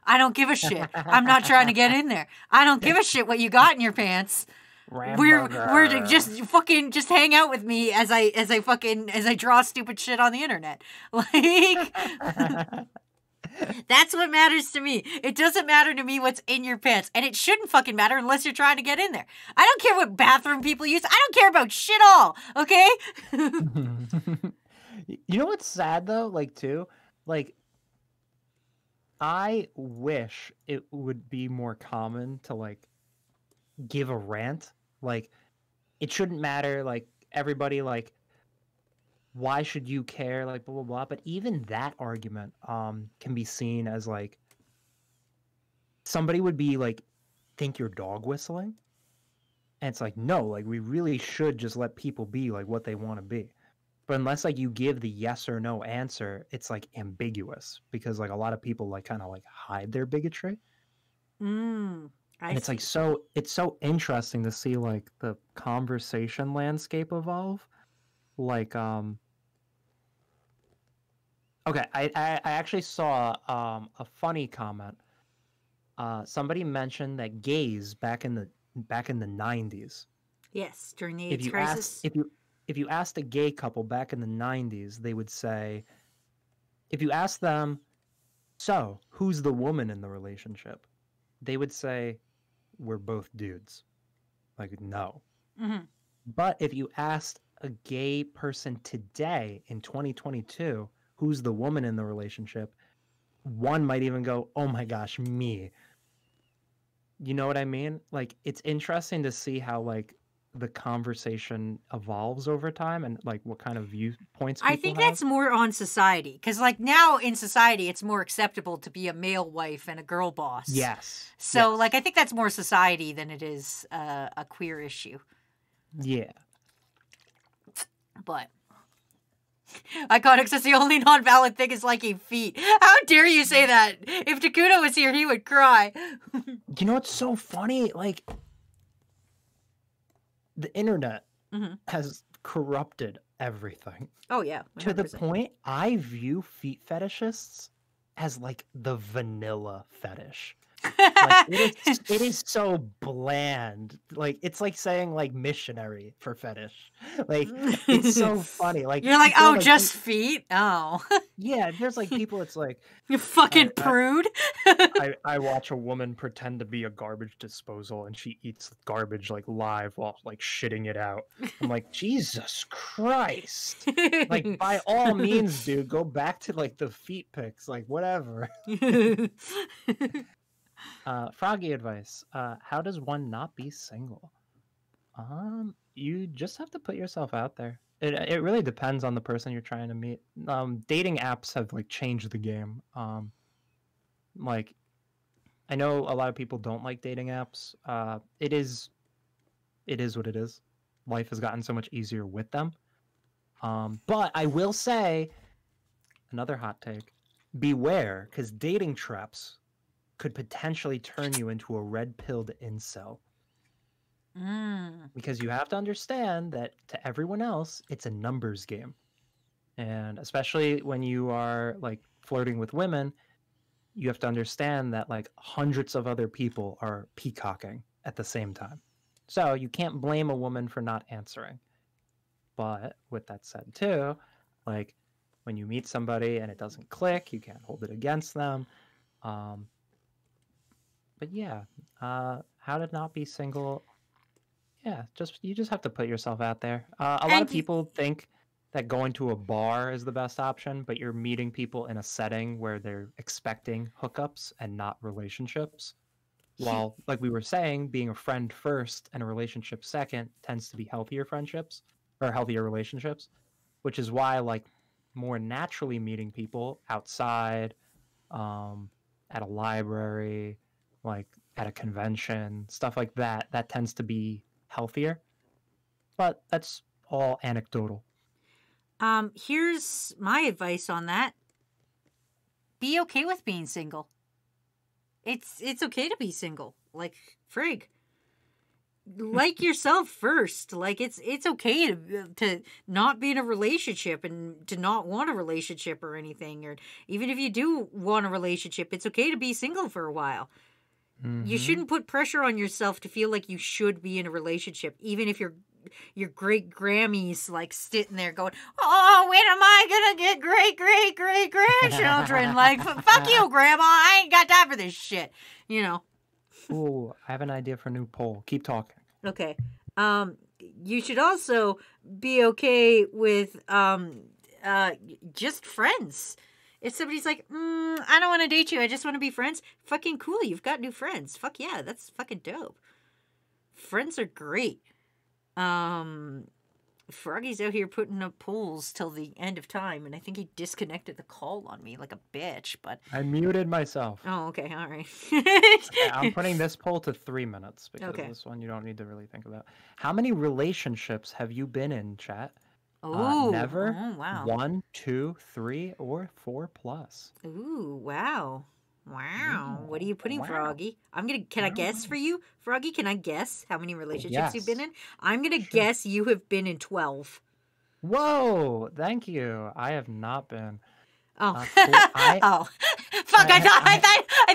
I don't give a shit. I'm not trying to get in there. I don't give a shit what you got in your pants. We're just hang out with me as I draw stupid shit on the internet. Like that's what matters to me. It doesn't matter to me what's in your pants, and it shouldn't fucking matter unless you're trying to get in there. I don't care what bathroom people use. I don't care about shit all. Okay? You know what's sad though? Like too, like I wish it would be more common to like give a rant. Like it shouldn't matter. Like everybody like. Why should you care? Like blah blah blah. But even that argument can be seen as like somebody would be like, think you're dog whistling, and it's like no, like we really should just let people be like what they want to be. But unless like you give the yes or no answer, it's like ambiguous, because like a lot of people like kind of like hide their bigotry. And it's like it's so interesting to see like the conversation landscape evolve. Like okay, I actually saw a funny comment. Somebody mentioned that gays back in the 90s. Yes, during the AIDS crisis. If you asked a gay couple back in the 90s, they would say, if you ask them, so who's the woman in the relationship? They would say, we're both dudes. Like no. Mm-hmm. But if you asked a gay person today in 2022, who's the woman in the relationship, one might even go, oh my gosh, me. You know what I mean? Like, it's interesting to see how, like, the conversation evolves over time and, like, what kind of viewpoints people I think have. that's more on society. Because, like, now in society, it's more acceptable to be a male wife and a girl boss. Yes. So, yes. like, I think that's more society than it is a queer issue. Yeah. But Iconic says the only non-valid thing is liking feet. How dare you say that? If Takuno was here, he would cry. You know what's so funny? Like, the internet has corrupted everything. Oh, yeah. 100%. To the point, I view feet fetishists as, like, the vanilla fetish. Like, it is so bland. Like, it's like saying like missionary for fetish. Like, it's so funny. Like, you're like, oh, just feet? Oh. Yeah, there's like people, it's like you fucking prude. I watch a woman pretend to be a garbage disposal and she eats garbage like live while like shitting it out. I'm like, Jesus Christ. Like, by all means, dude, go back to like the feet pics, like whatever. Froggy advice. How does one not be single? You just have to put yourself out there. It really depends on the person you're trying to meet. Dating apps have like changed the game. Like, I know a lot of people don't like dating apps. It is what it is. Life has gotten so much easier with them. But I will say, another hot take: beware, because dating traps could potentially turn you into a red-pilled incel. Because you have to understand that to everyone else, it's a numbers game. And especially when you are like flirting with women, you have to understand that like hundreds of other people are peacocking at the same time. So you can't blame a woman for not answering. But with that said too, like when you meet somebody and it doesn't click, you can't hold it against them. But yeah, how to not be single. Yeah, you just have to put yourself out there. A lot of people think that going to a bar is the best option, but you're meeting people in a setting where they're expecting hookups and not relationships. While, like we were saying, being a friend first and a relationship second tends to be healthier friendships or healthier relationships, which is why like more naturally meeting people outside, at a library, like at a convention, stuff like that, that tends to be healthier. But that's all anecdotal. Here's my advice on that. Be okay with being single. It's okay to be single. Like, frig. Like yourself first. Like, it's okay to not be in a relationship and to not want a relationship or anything. Or even if you do want a relationship, it's okay to be single for a while. You shouldn't put pressure on yourself to feel like you should be in a relationship, even if your great Grammy's like sitting there going, "Oh, when am I gonna get great grandchildren?" Like, fuck you, Grandma. I ain't got time for this shit. You know. Ooh, I have an idea for a new poll. Keep talking. Okay. You should also be okay with just friends. If somebody's like, I don't want to date you, I just want to be friends, fucking cool, you've got new friends. Fuck yeah, that's fucking dope. Friends are great. Froggy's out here putting up polls till the end of time, and I think he disconnected the call on me like a bitch, but... I muted myself. Oh, okay, all right. Okay, I'm putting this poll to 3 minutes, because this one you don't need to really think about. How many relationships have you been in, chat? Never. Oh, wow. 1, 2, 3, or 4 plus. Ooh, wow. Wow. Ooh, What are you putting, wow. Froggy? Can I guess for you? Froggy, can I guess how many relationships you've been Yes. in? I'm going to guess you have been in 12. Whoa, thank you. I have not been. Oh. I- Fuck, I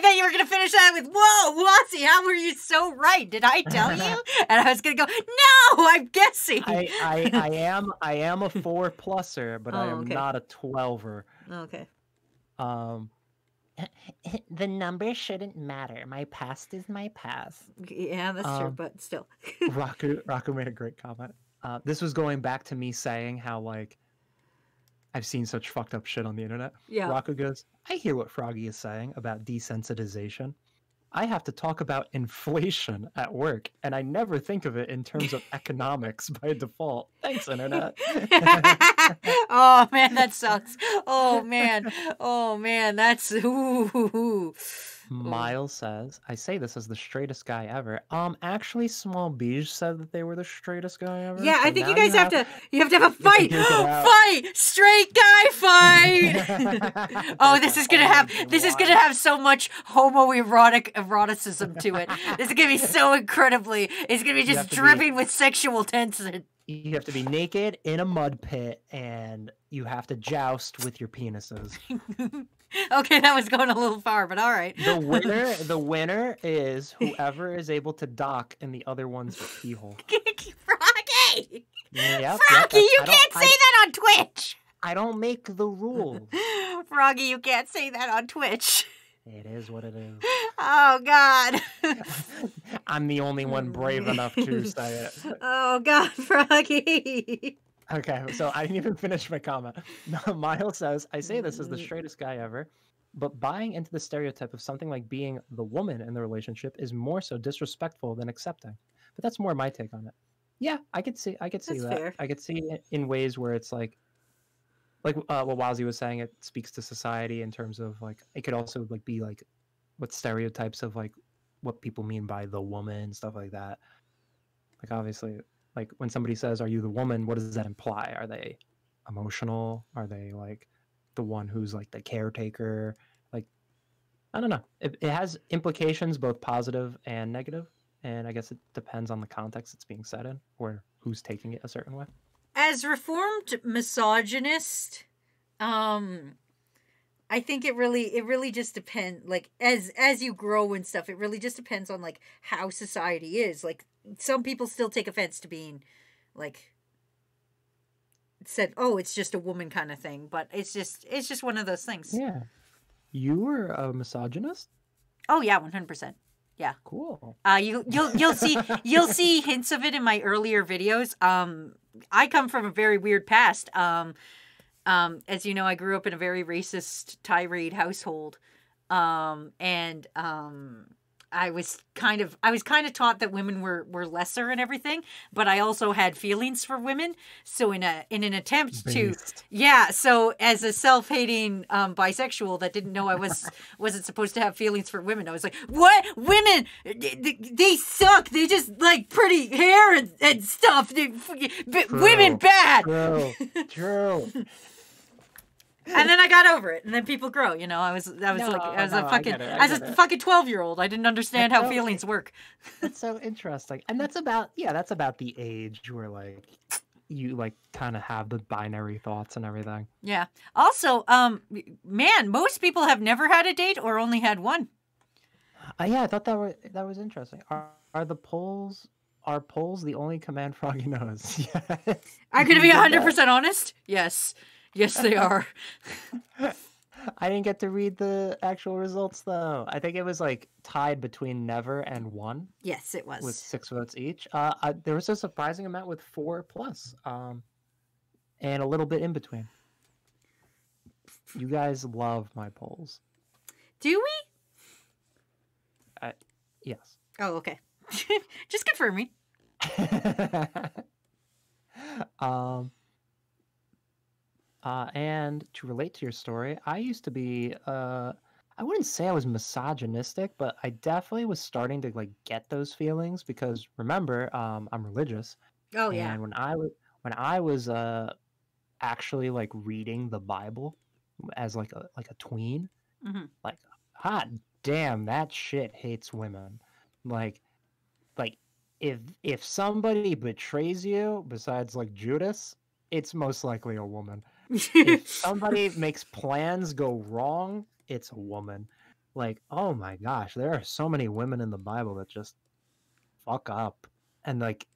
thought you were going to finish that with, whoa, Wazzy, how were you so right? Did I tell you? And I was going to go, no, I'm guessing. I am a 4 pluser, but I am okay. not a 12er. Okay. The number shouldn't matter. My past is my past. Yeah, that's true, but still. Raku made a great comment. This was going back to me saying how, like, I've seen such fucked up shit on the internet. Yeah. Raku goes, I hear what Froggy is saying about desensitization. I have to talk about inflation at work, and I never think of it in terms of economics by default. Thanks, internet. Oh, man, that sucks. Oh, man, that's... Ooh. Miles says, I say this as the straightest guy ever. Actually, Small Beige said that they were the straightest guy ever. Yeah, so I think now you guys have to have a fight. duke it out. Fight! Straight guy fight! Oh, this is gonna have so much eroticism to it. This is gonna be so incredibly, it's gonna be just dripping with sexual tension. You have to be naked in a mud pit, and you have to joust with your penises. Okay, that was going a little far, but all right. The winner is whoever is able to dock in the other one's pee hole. Froggy! Yep, Froggy, you can't say that on Twitch! I don't make the rules. Froggy, you can't say that on Twitch. It is what it is. Oh God. I'm the only one brave enough to say it. Oh God, Froggy. Okay, so I didn't even finish my comment. Miles says, I say this as the straightest guy ever, but buying into the stereotype of something like being the woman in the relationship is more so disrespectful than accepting. But that's more my take on it. Yeah, I could see That's that. fair. I could see it in ways where it's like what Wazzy was saying, it speaks to society in terms of like it could also like be like what stereotypes of like what people mean by the woman, stuff like that. Like obviously, like when somebody says, "Are you the woman?" What does that imply? Are they emotional? Are they like the one who's like the caretaker? Like I don't know. It has implications both positive and negative, and I guess it depends on the context it's being said in or who's taking it a certain way. As reformed misogynist, I think it really just depends. Like as you grow and stuff, it really just depends on like how society is. Like some people still take offense to being like said, "Oh, it's just a woman" kind of thing. But it's just one of those things. Yeah, you were a misogynist. Oh yeah, 100%. Yeah. Cool. You'll see hints of it in my earlier videos. I come from a very weird past. As you know, I grew up in a very racist tirade household. I was kind of taught that women were lesser and everything, but I also had feelings for women. So in an attempt to, so as a self-hating bisexual that didn't know I wasn't supposed to have feelings for women, I was like, what? Women, they suck. They just like pretty hair and stuff. Women bad. True. And then I got over it, and then people grow. You know, I was a fucking 12-year-old. I didn't understand how feelings work. That's so interesting, and that's about the age where like you like kind of have the binary thoughts and everything. Yeah. Also, man, most people have never had a date or only had one. Yeah, I thought that was interesting. Are polls the only command Froggy knows? Yes. I'm gonna be 100% honest. Yes. Yes, they are. I didn't get to read the actual results, though. I think it was like tied between never and one. Yes, it was. With 6 votes each. There was a surprising amount with 4+, and a little bit in between. You guys love my polls. Do we? Yes. Oh, okay. Just confirming. And to relate to your story, I used to be, I wouldn't say I was misogynistic, but I definitely was starting to like get those feelings because remember, I'm religious. Oh yeah. And when I was actually like reading the Bible as like a tween, like hot damn, that shit hates women. Like if somebody betrays you besides like Judas, it's most likely a woman. If somebody makes plans go wrong, it's a woman. Like, oh my gosh, there are so many women in the Bible that just fuck up. And like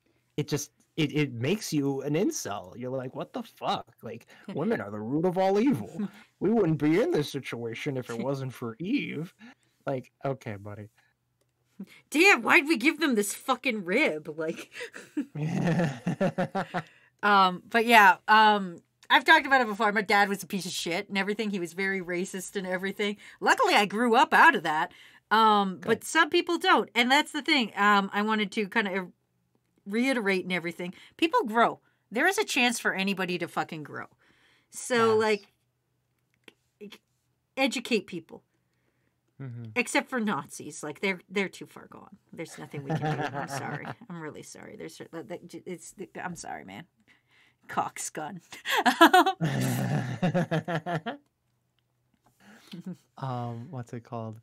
it makes you an incel. You're like, what the fuck? Like, women are the root of all evil. We wouldn't be in this situation if it wasn't for Eve. Like, okay, buddy. Damn, why'd we give them this fucking rib? Like but yeah, I've talked about it before. My dad was a piece of shit and everything. He was very racist and everything. Luckily, I grew up out of that. But some people don't. And that's the thing. I wanted to kind of reiterate and everything. People grow. There is a chance for anybody to fucking grow. So, like, educate people. Except for Nazis. Like, they're too far gone. There's nothing we can do. I'm sorry. I'm really sorry. I'm sorry, man. Cocksgun. What's it called?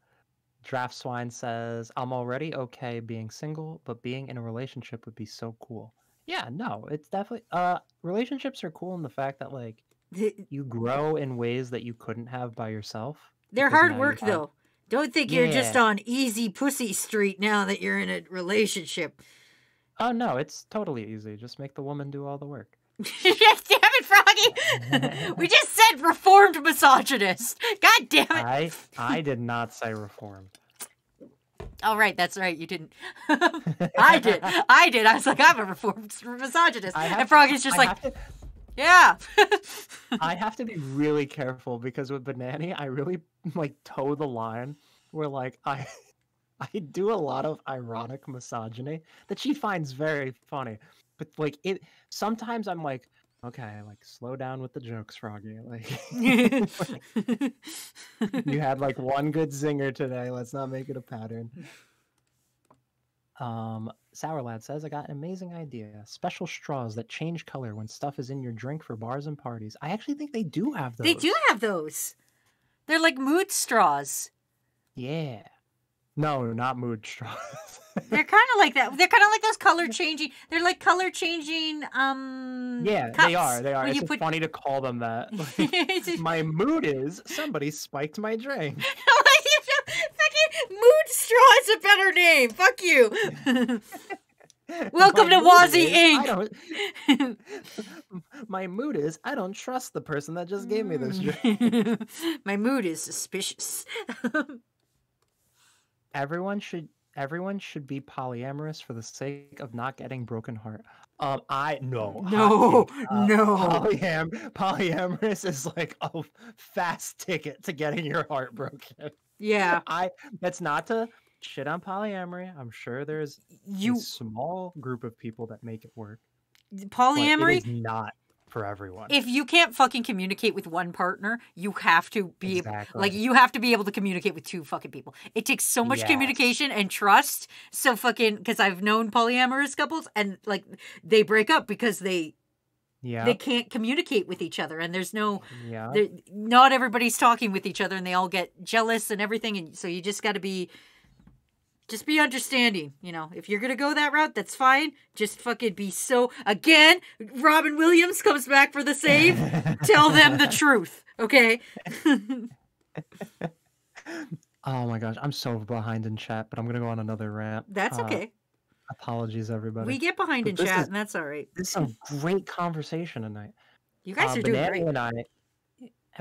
Draft Swine says, I'm already okay being single, but being in a relationship would be so cool. Yeah, no, it's definitely relationships are cool in the fact that like you grow in ways that you couldn't have by yourself. They're hard work though. Don't think you're just on easy pussy street now that you're in a relationship. Oh no, it's totally easy. Just make the woman do all the work. Damn it, Froggy! We just said reformed misogynist. misogynist. God damn it. I did not say reformed. Oh, right. That's right. You didn't. I did. I was like, I'm a reformed misogynist. And Froggy's just yeah. I have to be really careful because with Banani, I really like toe the line where like I do a lot of ironic misogyny that she finds very funny. But like sometimes I'm like, okay, like slow down with the jokes, Froggy. Like you had like one good zinger today. Let's not make it a pattern. Sour Lad says, I got an amazing idea. Special straws that change color when stuff is in your drink for bars and parties. I actually think they do have those. They do have those. They're like mood straws. Yeah. No, not mood straws. They're kind of like that. They're kind of like those color changing. They're like color changing. Yeah, cups they are. They are. where It's you put... funny to call them that. Like, my mood is somebody spiked my drink. Fucking mood straw is a better name. Fuck you. Welcome to Wazzy Inc. My mood is I don't trust the person that just gave me this drink. My mood is suspicious. Everyone should be polyamorous for the sake of not getting broken heart. No. Polyamorous is like a fast ticket to getting your heart broken. Yeah. That's not to shit on polyamory. I'm sure there's a small group of people that make it work. Polyamory is not for everyone. If you can't fucking communicate with one partner, you have to be you have to be able to communicate with two fucking people. It takes so much communication and trust. So fucking, because I've known polyamorous couples and like they break up because they can't communicate with each other, and there's not everybody's talking with each other, and they all get jealous and everything, and so you just got to be understanding. You know, if you're gonna go that route, that's fine. Just fucking be again, Robin Williams comes back for the save. Tell them the truth, okay? Oh my gosh, I'm so behind in chat, but I'm gonna go on another rant. That's okay. Apologies, everybody. We get behind in chat, and that's all right. This is a great conversation tonight. You guys are doing great.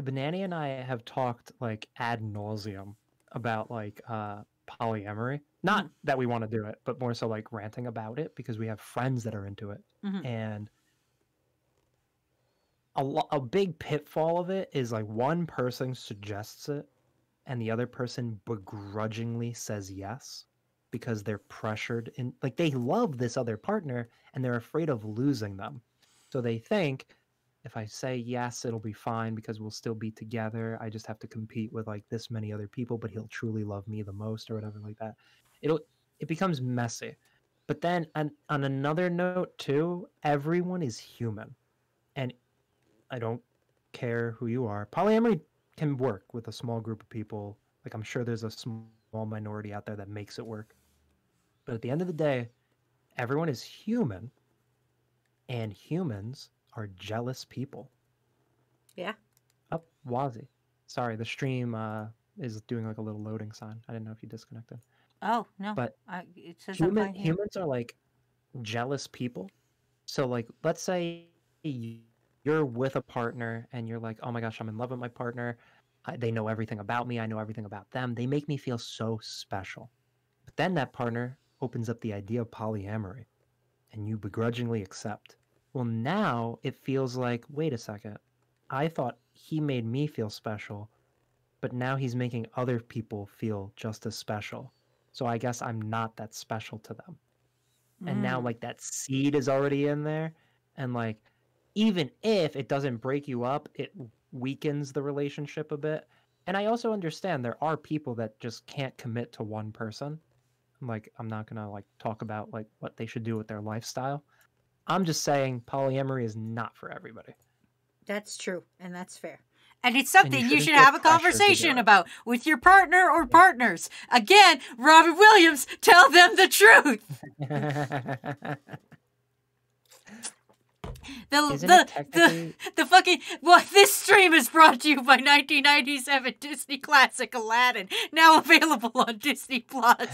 Banani and I have talked like ad nauseum about like polyamory. Not that we want to do it, but more so like ranting about it because we have friends that are into it. Mm-hmm. And a big pitfall of it is like one person suggests it and the other person begrudgingly says yes because they're pressured in, like they love this other partner and they're afraid of losing them. So they think if I say yes, it'll be fine because we'll still be together. I just have to compete with like this many other people, but he'll truly love me the most or whatever like that. It becomes messy. But then on another note too, everyone is human. And I don't care who you are. Polyamory can work with a small group of people. Like I'm sure there's a small minority out there that makes it work. But at the end of the day, everyone is human, and humans are jealous people. Yeah. Oh, Wazzy. Sorry, the stream is doing like a little loading sign. I didn't know if you disconnected. Oh, no. But it says humans are like jealous people. So like, let's say you're with a partner and you're like, oh my gosh, I'm in love with my partner. They know everything about me. I know everything about them. They make me feel so special. But then that partner opens up the idea of polyamory and you begrudgingly accept. Well, now it feels like, wait a second. I thought he made me feel special, but now he's making other people feel just as special. So I guess I'm not that special to them. And now like that seed is already in there. And like, even if it doesn't break you up, it weakens the relationship a bit. And I also understand there are people that just can't commit to one person. Like, I'm not going to like talk about like what they should do with their lifestyle. I'm just saying polyamory is not for everybody. That's true. And that's fair. And it's something you should have a conversation about with your partner or partners. Again, Robin Williams, tell them the truth. Isn't it technically... the fucking this stream is brought to you by 1997 Disney classic Aladdin, now available on Disney Plus.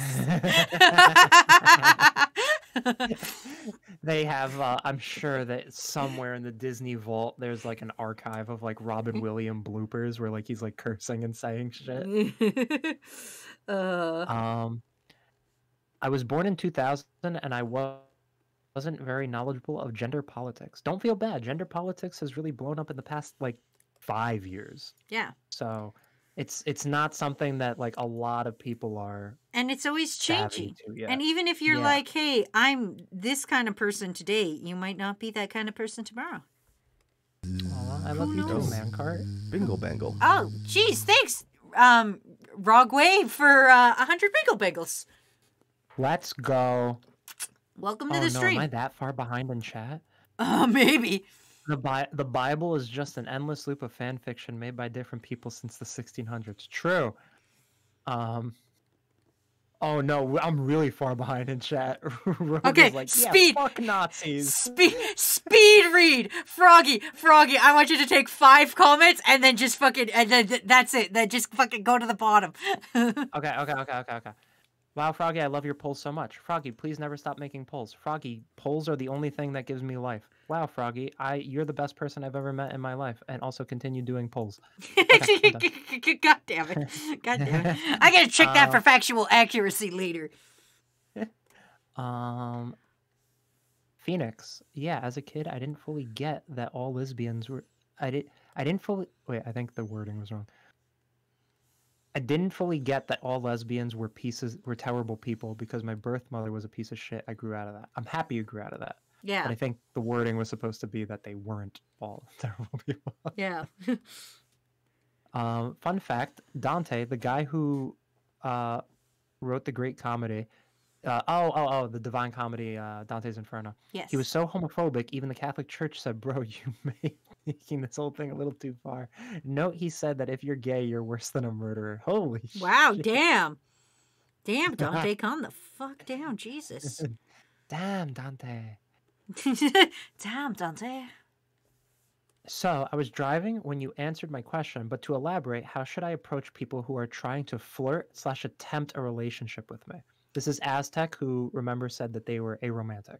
They have, I'm sure that somewhere in the Disney vault, there's like an archive of like Robin Williams bloopers where like he's like cursing and saying shit. I was born in 2000 and I wasn't very knowledgeable of gender politics. Don't feel bad. Gender politics has really blown up in the past like 5 years. Yeah. So it's not something that like a lot of people are, and it's always changing. Yeah. And even if you're like, hey, I'm this kind of person today, you might not be that kind of person tomorrow. Aw, I love you too, man cart. Bingle bangle. Oh, geez, thanks, Rogway, for 100 Bingle Bangles. Let's go. Welcome to Oh the no, stream. am I that far behind in chat? Maybe. The Bible is just an endless loop of fan fiction made by different people since the 1600s. True. Oh no, I'm really far behind in chat. Okay, like, speed. Yeah, fuck Nazis. Speed read, Froggy. I want you to take 5 comments and then just fucking, and then that's it. Then just fucking go to the bottom. Okay. Wow, Froggy, I love your polls so much. Froggy, please never stop making polls. Froggy, polls are the only thing that gives me life. Wow, Froggy, you're the best person I've ever met in my life, and also continue doing polls. Okay, God damn it. I gotta check that for factual accuracy later. Phoenix. Yeah, as a kid, I didn't fully get that all lesbians were... I didn't fully... Wait, I think the wording was wrong. I didn't fully get that all lesbians were terrible people because my birth mother was a piece of shit. I grew out of that. I'm happy you grew out of that. Yeah. But I think the wording was supposed to be that they weren't all terrible people. Yeah. Fun fact, Dante, the guy who wrote the great comedy, the Divine Comedy, Dante's Inferno. Yes. He was so homophobic, even the Catholic Church said, bro, you making this whole thing a little too far. Note he said that if you're gay, you're worse than a murderer. Holy shit. Wow, damn. Damn, Dante, calm the fuck down, Jesus. Damn, Dante. Damn, Dante. So, I was driving when you answered my question, but to elaborate, how should I approach people who are trying to flirt/attempt a relationship with me? This is Aztec, who, remember, said that they were aromantic.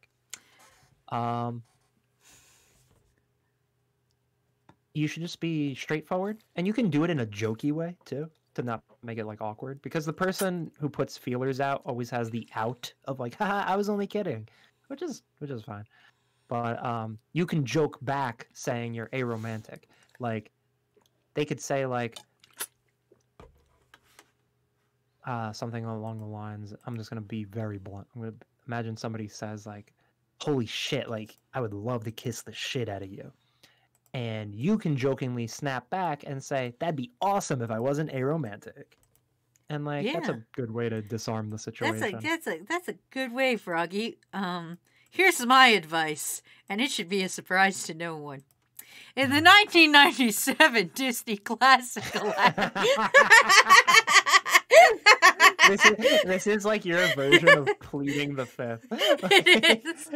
You should just be straightforward, and you can do it in a jokey way, too, to not make it, like, awkward, because the person who puts feelers out always has the out of, like, haha, I was only kidding, which is fine. But you can joke back saying you're aromantic. Like, they could say, like, something along the lines, I'm just going to be very blunt. I'm going to imagine somebody says, like, holy shit, like, I would love to kiss the shit out of you. And you can jokingly snap back and say, that'd be awesome if I wasn't aromantic. And, like, that's a good way to disarm the situation. That's a good way, Froggy. Here's my advice, and it should be a surprise to no one. In the 1997 Disney classic Aladdin. This is like your version of pleading the fifth. It is.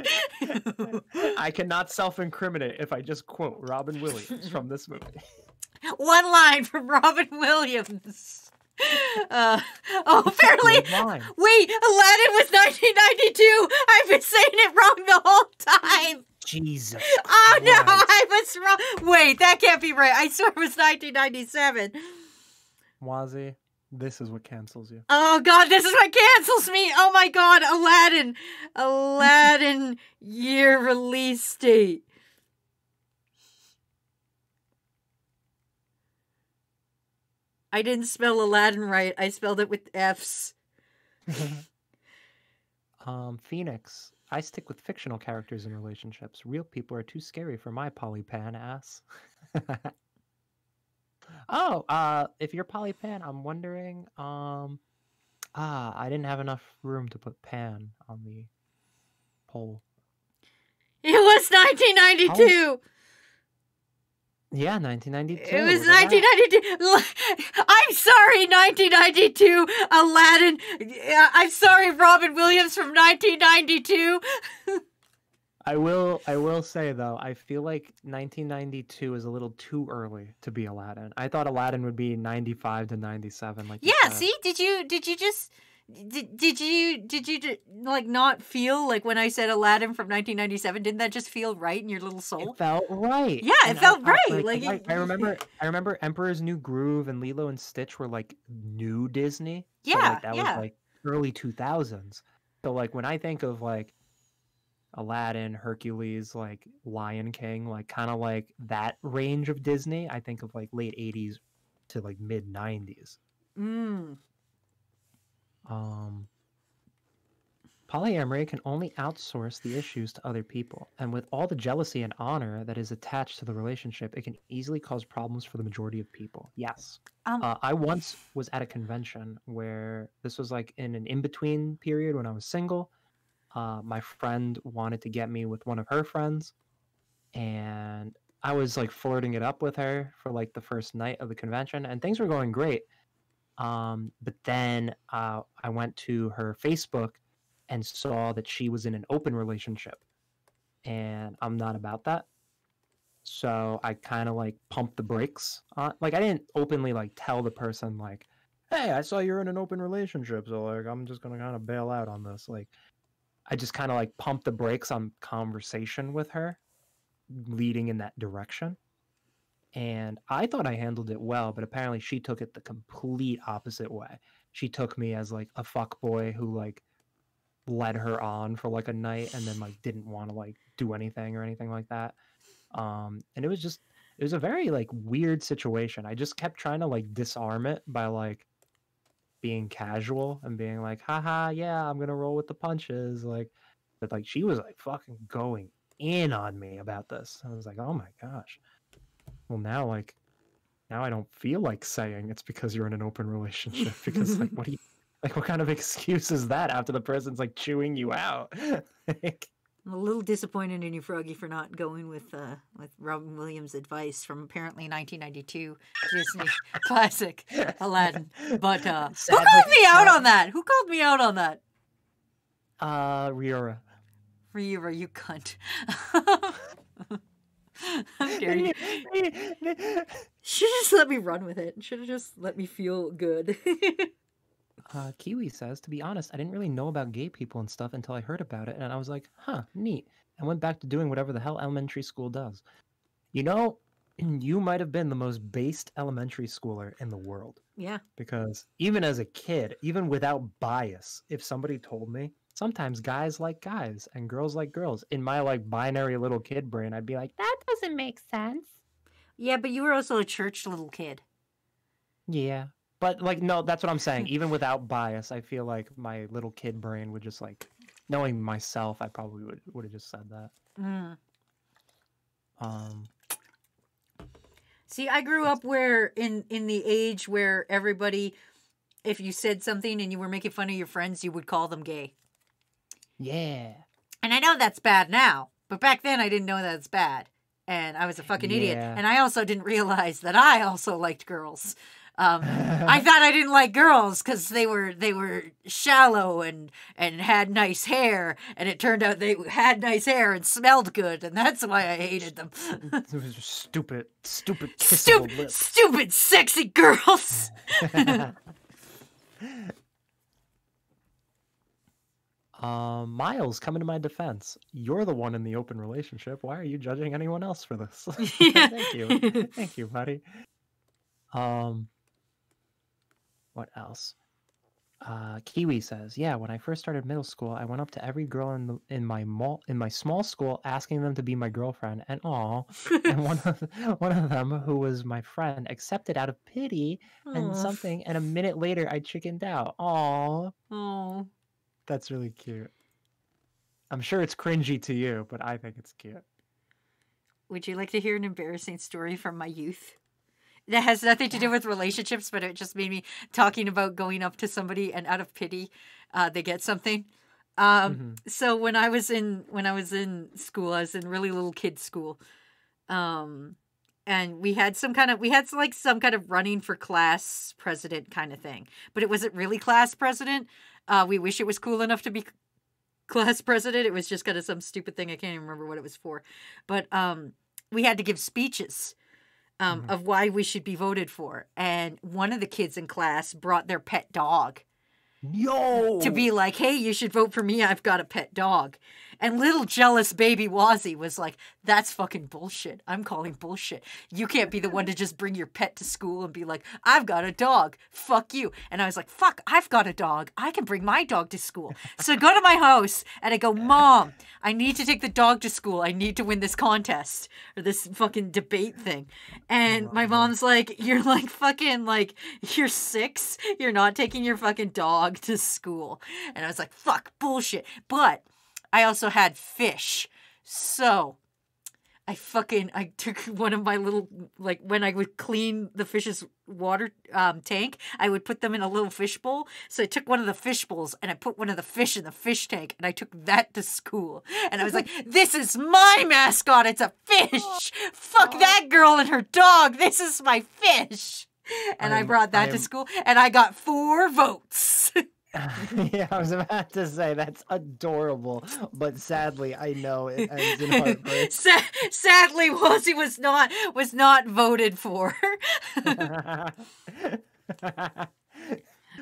I cannot self-incriminate if I just quote Robin Williams from this movie. One line from Robin Williams. Apparently, wait, Aladdin was 1992. I've been saying it wrong the whole time. Jesus. Oh no, I was wrong. Wait, that can't be right. I swear it was 1997. Wazzy, this is what cancels you. Oh god, this is what cancels me. Oh my god, Aladdin year release date. I didn't spell Aladdin right. I spelled it with F's. Phoenix. I stick with fictional characters in relationships. Real people are too scary for my polypan ass. If you're polypan, I'm wondering, I didn't have enough room to put pan on the poll. It was 1992. Oh. Yeah, 1992. It was 1992. I'm sorry, 1992. Aladdin. I'm sorry, Robin Williams from 1992. I will say though, I feel like 1992 is a little too early to be Aladdin. I thought Aladdin would be 95 to 97, like you Yeah, said. see? Did you like not feel like when I said Aladdin from 1997, didn't that just feel right in your little soul? It felt right. Yeah, it And felt I right. like Like I remember Emperor's New Groove and Lilo and Stitch were like new Disney. So Yeah, like that was yeah. like early 2000s. So like when I think of like Aladdin, Hercules, like Lion King, like kind of like that range of Disney, I think of like late 80s to like mid 90s. Mm. Um Polyamory can only outsource the issues to other people, and with all the jealousy and honor that is attached to the relationship, it can easily cause problems for the majority of people. Yes. Um, I once was at a convention where this was like in an in between period when I was single. My friend wanted to get me with one of her friends, and I was like flirting it up with her for like the first night of the convention, and things were going great. But then I went to her Facebook and saw that she was in an open relationship, and I'm not about that. So I kind of like pumped the brakes on. Like I didn't openly like tell the person like, "Hey, I saw you're in an open relationship, so like I'm just gonna kind of bail out on this." Like I just kind of like pumped the brakes on conversation with her, leading in that direction. And I thought I handled it well, but apparently she took it the complete opposite way. She took me as like a fuck boy who like led her on for like a night and then like didn't want to like do anything or anything like that. And it was a very like weird situation. I just kept trying to like disarm it by like being casual and being like, haha, yeah, I'm gonna roll with the punches. Like, but like she was like fucking going in on me about this. I was like, oh my gosh. Well, now I don't feel like saying it's because you're in an open relationship because like what kind of excuse is that after the person's like chewing you out? Like, I'm a little disappointed in you, Froggy, for not going with Robin Williams' advice from apparently 1992 Disney classic Aladdin. But who called me out on that? Who called me out on that? Riora. Rira, you cunt. How dare you? Should have just let me run with it. Should have just let me feel good. Kiwi says, to be honest, I didn't really know about gay people and stuff until I heard about it, and I was like, huh, neat. And went back to doing whatever the hell elementary school does. You know, you might have been the most based elementary schooler in the world. Yeah. Because even as a kid, even without bias, if somebody told me, sometimes guys like guys and girls like girls, in my like binary little kid brain, I'd be like, that doesn't make sense. Yeah, but you were also a church little kid. Yeah. But like no, that's what I'm saying. Even without bias, I feel like my little kid brain would just like knowing myself, I probably would have just said that. Mm. Um See, I grew up where in the age where everybody, if you said something and you were making fun of your friends, you would call them gay. Yeah. And I know that's bad now, but back then I didn't know that's bad. And I was a fucking idiot. Yeah. And I also didn't realize that I also liked girls. I thought I didn't like girls because they were shallow and had nice hair, and it turned out they had nice hair and smelled good, and that's why I hated them. It was just stupid kissable lips. Stupid sexy girls. Miles, coming to my defense. You're the one in the open relationship. Why are you judging anyone else for this? Yeah. Thank you. Thank you, buddy. What else? Kiwi says, yeah, when I first started middle school, I went up to every girl in my small school asking them to be my girlfriend, and and one of them who was my friend accepted out of pity and something, and a minute later I chickened out. Oh. That's really cute. I'm sure it's cringy to you, but I think it's cute. Would you like to hear an embarrassing story from my youth? That has nothing to do with relationships, but it just made me talking about going up to somebody and out of pity, they get something. So when I was in school, I was in really little kid school, and we had some kind of running for class president kind of thing, but it wasn't really class president. We wish it was cool enough to be class president. It was just kind of some stupid thing. I can't even remember what it was for. But we had to give speeches of why we should be voted for. And one of the kids in class brought their pet dog. Yo! To be like, hey, you should vote for me. I've got a pet dog. And little jealous baby Wazzy was like, that's fucking bullshit. I'm calling bullshit. You can't be the one to just bring your pet to school and be like, I've got a dog. Fuck you. And I was like, fuck, I've got a dog. I can bring my dog to school. So I go to my house and I go, Mom, I need to take the dog to school. I need to win this contest or this fucking debate thing. And my mom's like, you're like fucking like, you're 6. You're not taking your fucking dog to school. And I was like, fuck, bullshit. But I also had fish. So I took one of my little, like when I would clean the fish's water tank, I would put them in a little fish bowl. So I took one of the fish bowls and I put one of the fish in the fish tank and I took that to school. And I was like, this is my mascot. It's a fish. Fuck that girl and her dog. This is my fish. And I brought that to school and I got 4 votes. Yeah, I was about to say that's adorable, but sadly, I know it ends in heartbreak. Sadly, Wazzy was not voted for.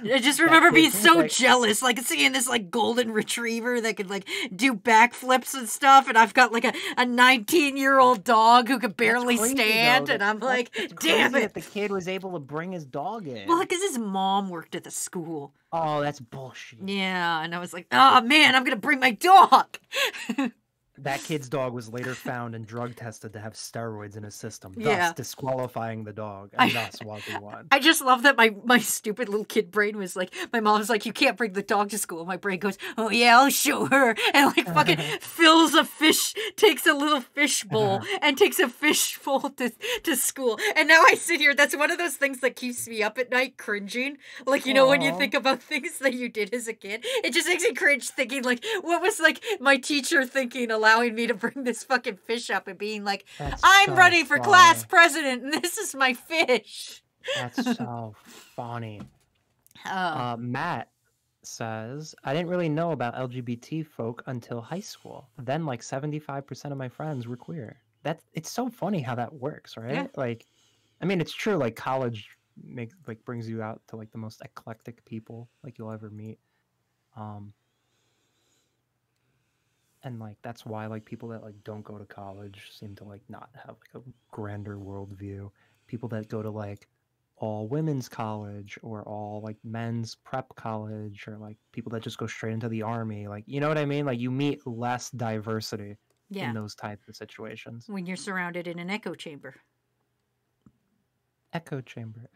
I just remember being so jealous, like seeing this like golden retriever that could like do backflips and stuff, and I've got like a 19-year-old dog who could barely stand, and I'm like, damn it! That the kid was able to bring his dog in. Well, because his mom worked at the school. Oh, that's bullshit. Yeah, and I was like, oh man, I'm gonna bring my dog. That kid's dog was later found and drug tested to have steroids in his system, thus Yeah. disqualifying the dog, and thus Wazzy won. I just love that my stupid little kid brain was like, my mom's like, you can't bring the dog to school. My brain goes, oh yeah, I'll show her. And like fucking fills a fish, takes a little fish bowl and takes a fish bowl to school. And now I sit here, that's one of those things that keeps me up at night cringing. Like, you know, when you think about things that you did as a kid, it just makes me cringe thinking like, what was like my teacher thinking allowing me to bring this fucking fish up and being like, I'm so running for funny. class president and this is my fish. That's so funny. Matt says, I didn't really know about LGBT folk until high school. Then like 75% of my friends were queer. It's so funny how that works, right? Yeah. Like, I mean, it's true. Like college brings you out to like the most eclectic people like you'll ever meet. And like that's why like people that like don't go to college seem to like not have like a grander worldview. People that go to like all women's college or all like men's prep college or like people that just go straight into the army, like you know what I mean? Like you meet less diversity Yeah. in those types of situations. When you're surrounded in an echo chamber. Echo chamber.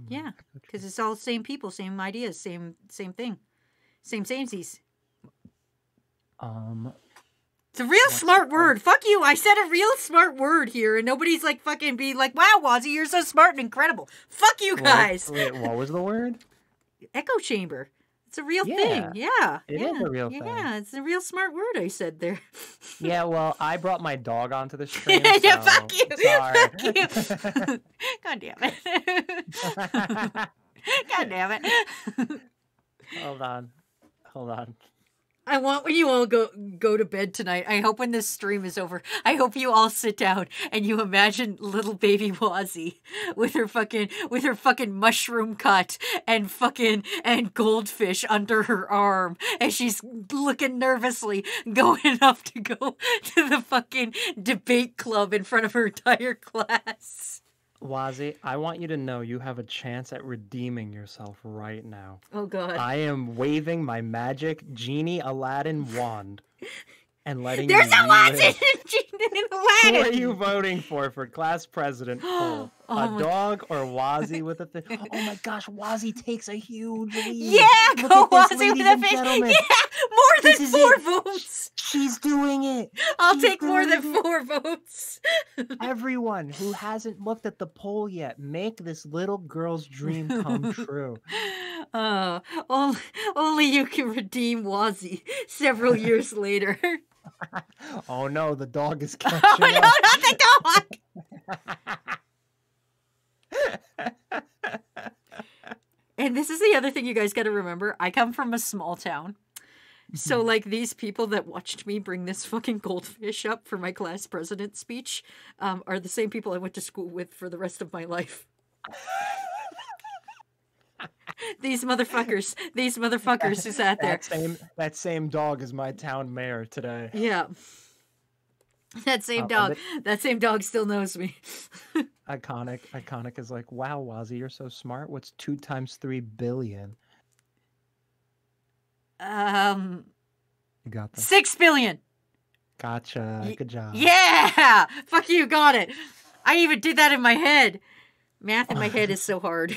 Yeah. Because it's all same people, same ideas, same thing. Same samesies. It's a real smart word. Fuck you. I said a real smart word here, and nobody's like fucking be like, wow, Wazzy, you're so smart and incredible. Fuck you guys. Wait, what was the word? Echo chamber. It's a real Yeah. thing. Yeah. It is a real thing. Yeah, it's a real smart word I said there. Yeah, well, I brought my dog onto the stream. Yeah, so fuck you. sorry. Fuck you. God damn it. God damn it. Hold on. I want when you all go to bed tonight. I hope when this stream is over, I hope you all sit down and you imagine little baby Wazzy with her fucking mushroom cut and goldfish under her arm as she's looking nervously going up to go to the fucking debate club in front of her entire class. Wazzy, I want you to know you have a chance at redeeming yourself right now. Oh God. I am waving my magic genie Aladdin wand and letting There's you a Wazzy relive. in Who are Aladdin. you voting for class president poll? Oh A dog or Wazzy with a fish? Oh my gosh, Wazzy takes a huge lead. Yeah, Look go at this, Wazzy with ladies a and fish. gentlemen. Yeah, more This than is 4 it. votes. She's doing it. I'll She's take more than doing it. 4 votes. Everyone who hasn't looked at the poll yet, make this little girl's dream come true. Only you can redeem Wazzy several years later. Oh no, the dog is catching Oh no, up. not the dog! And this is the other thing you guys got to remember. I come from a small town. So, like, these people that watched me bring this fucking goldfish up for my class president speech are the same people I went to school with for the rest of my life. These motherfuckers who sat there. That same dog is my town mayor today. Yeah. That same dog still knows me. Iconic is like, wow, Wazzy, you're so smart. What's 2 times 3 billion? You got that. 6 billion. Gotcha. Good job. Yeah. Fuck you. Got it. I even did that in my head. Math in my head is so hard.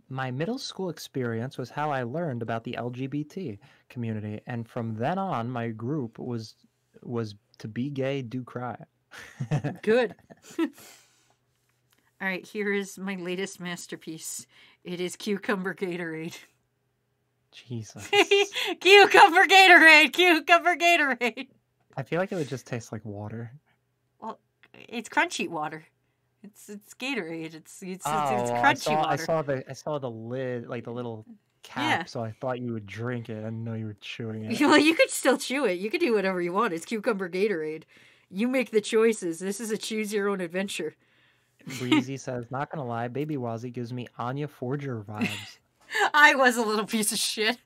My middle school experience was how I learned about the LGBT community, and from then on, my group was to be gay, do cry. Good. All right, here is my latest masterpiece. It is Cucumber Gatorade. Jesus. Cucumber Gatorade. I feel like it would just taste like water. Well, it's crunchy water. It's Gatorade. It's Oh, crunchy water. I saw the lid, like the little cap, Yeah. so I thought you would drink it. I didn't know you were chewing it. Well, you could still chew it. You could do whatever you want. It's Cucumber Gatorade. You make the choices. This is a choose your own adventure. Breezy says, not gonna lie, Baby Wazzy gives me Anya Forger vibes. I was a little piece of shit.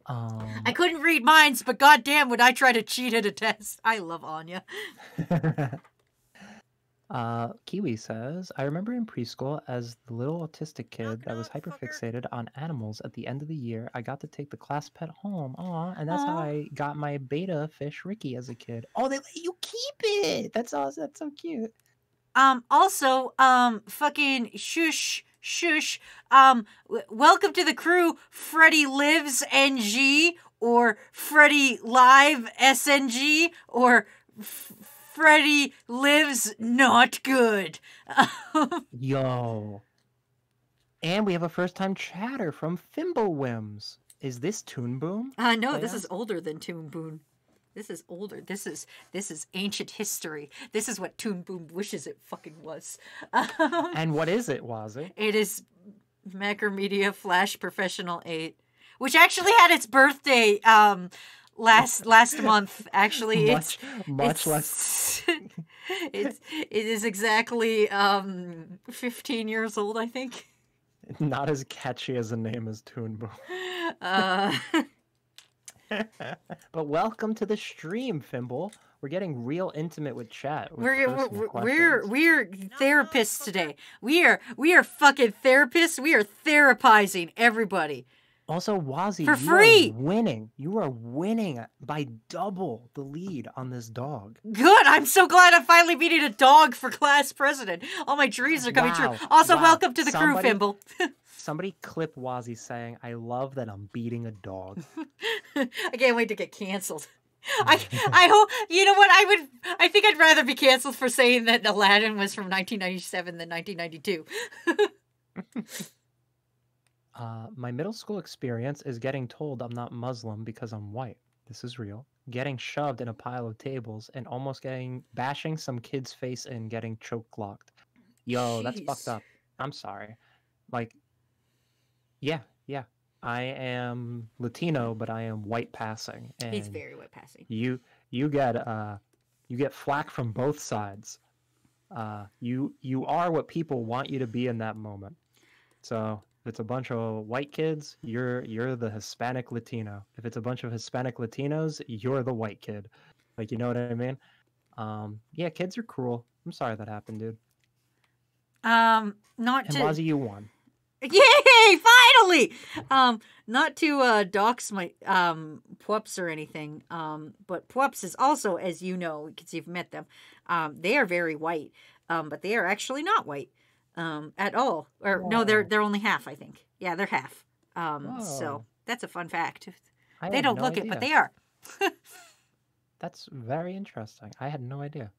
I couldn't read minds, but goddamn would I try to cheat at a test. I love Anya. Kiwi says, I remember in preschool as the little autistic kid that was hyperfixated on animals. At the end of the year, I got to take the class pet home. Aw, and that's how I got my beta fish Ricky as a kid. Oh, they let you keep it. That's awesome. That's so cute. Also, fucking shush. Welcome to the crew, Freddy Lives NG, or Freddy Live SNG, or Freddy Lives Not Good. Yo. And we have a first-time chatter from Fimblewims. Is this Toon Boom? No, this is older than Toon Boom. This is older. This is ancient history. This is what Toon Boom wishes it fucking was. And what is it, Wazzy? It is Macromedia Flash Professional 8, which actually had its birthday last month. Actually, Much less. It is exactly 15 years old, I think. Not as catchy as a name as Toon Boom. But welcome to the stream, Fimble. We're getting real intimate with chat. We're therapists today. We are fucking therapists. We are therapizing everybody. Also, Wazzy, for free. You are winning by double the lead on this dog. Good. I'm so glad I'm finally beating a dog for class president. All my dreams are coming true. Also, welcome to the crew, Fimble. Somebody clip Wazzy saying, I love that I'm beating a dog. I can't wait to get canceled. I hope, you know what, I think I'd rather be canceled for saying that Aladdin was from 1997 than 1992. My middle school experience is getting told I'm not Muslim because I'm white. This is real. Getting shoved in a pile of tables and almost bashing some kid's face and getting choke locked. Yo, that's fucked up. I'm sorry. Like, yeah. I am Latino, but I am white passing. And he's very white passing. You get flack from both sides. You are what people want you to be in that moment. So if it's a bunch of white kids, you're the Hispanic Latino. If it's a bunch of Hispanic Latinos, you're the white kid. Like, you know what I mean? Yeah, kids are cruel. I'm sorry that happened, dude. Wazzy, you won. Yay! Finally! Not to dox my Pups or anything. But Pups is also, as you know, because you've met them, they are very white. But they are actually not white. At all. Or Whoa. no, they're only half, I think. Yeah, they're half. So that's a fun fact. They don't look it, but they are. That's very interesting. I had no idea.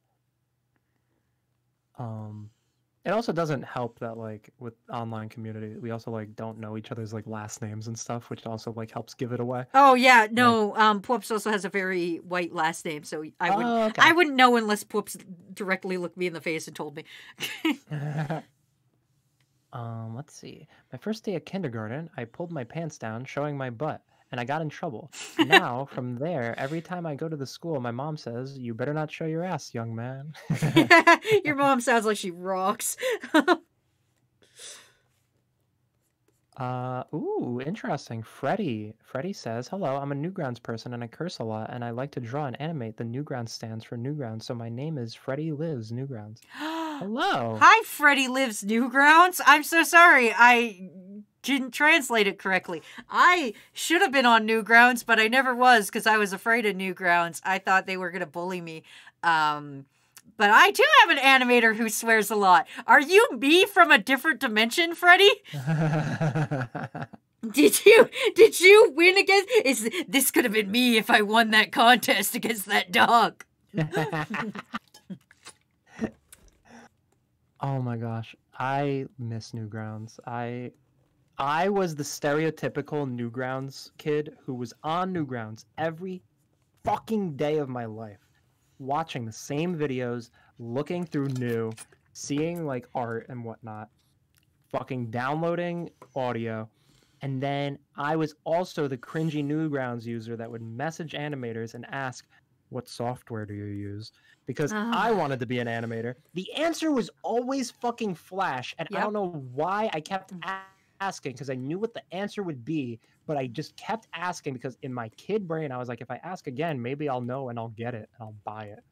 It also doesn't help that, like, with online community, we also, like, don't know each other's, like, last names and stuff, which also, like, helps give it away. Oh yeah, no. Pups also has a very white last name, so I wouldn't know unless Pups directly looked me in the face and told me. Let's see. My first day at kindergarten, I pulled my pants down, showing my butt, and I got in trouble. Now, from there, every time I go to the school, my mom says, "You better not show your ass, young man." Your mom sounds like she rocks. Ooh, interesting. Freddie says, "Hello, I'm a Newgrounds person and I curse a lot and I like to draw and animate. The Newgrounds stands for Newgrounds, so my name is Freddie Lives Newgrounds." Hello. Hi, Freddie Lives Newgrounds. I'm so sorry. I didn't translate it correctly. I should have been on Newgrounds, but I never was because I was afraid of Newgrounds. I thought they were going to bully me. But I too have an animator who swears a lot. Are you me from a different dimension, Freddie? Did you win against? This could have been me if I won that contest against that dog. Oh my gosh, I miss Newgrounds. I was the stereotypical Newgrounds kid who was on Newgrounds every fucking day of my life, watching the same videos, looking through new, seeing like art and whatnot, fucking downloading audio. And then I was also the cringy Newgrounds user that would message animators and ask, "What software do you use?" Because I wanted to be an animator. The answer was always fucking Flash, and I don't know why I kept asking, because I knew what the answer would be, but I just kept asking because in my kid brain I was like, if I ask again, maybe I'll know and I'll get it and I'll buy it.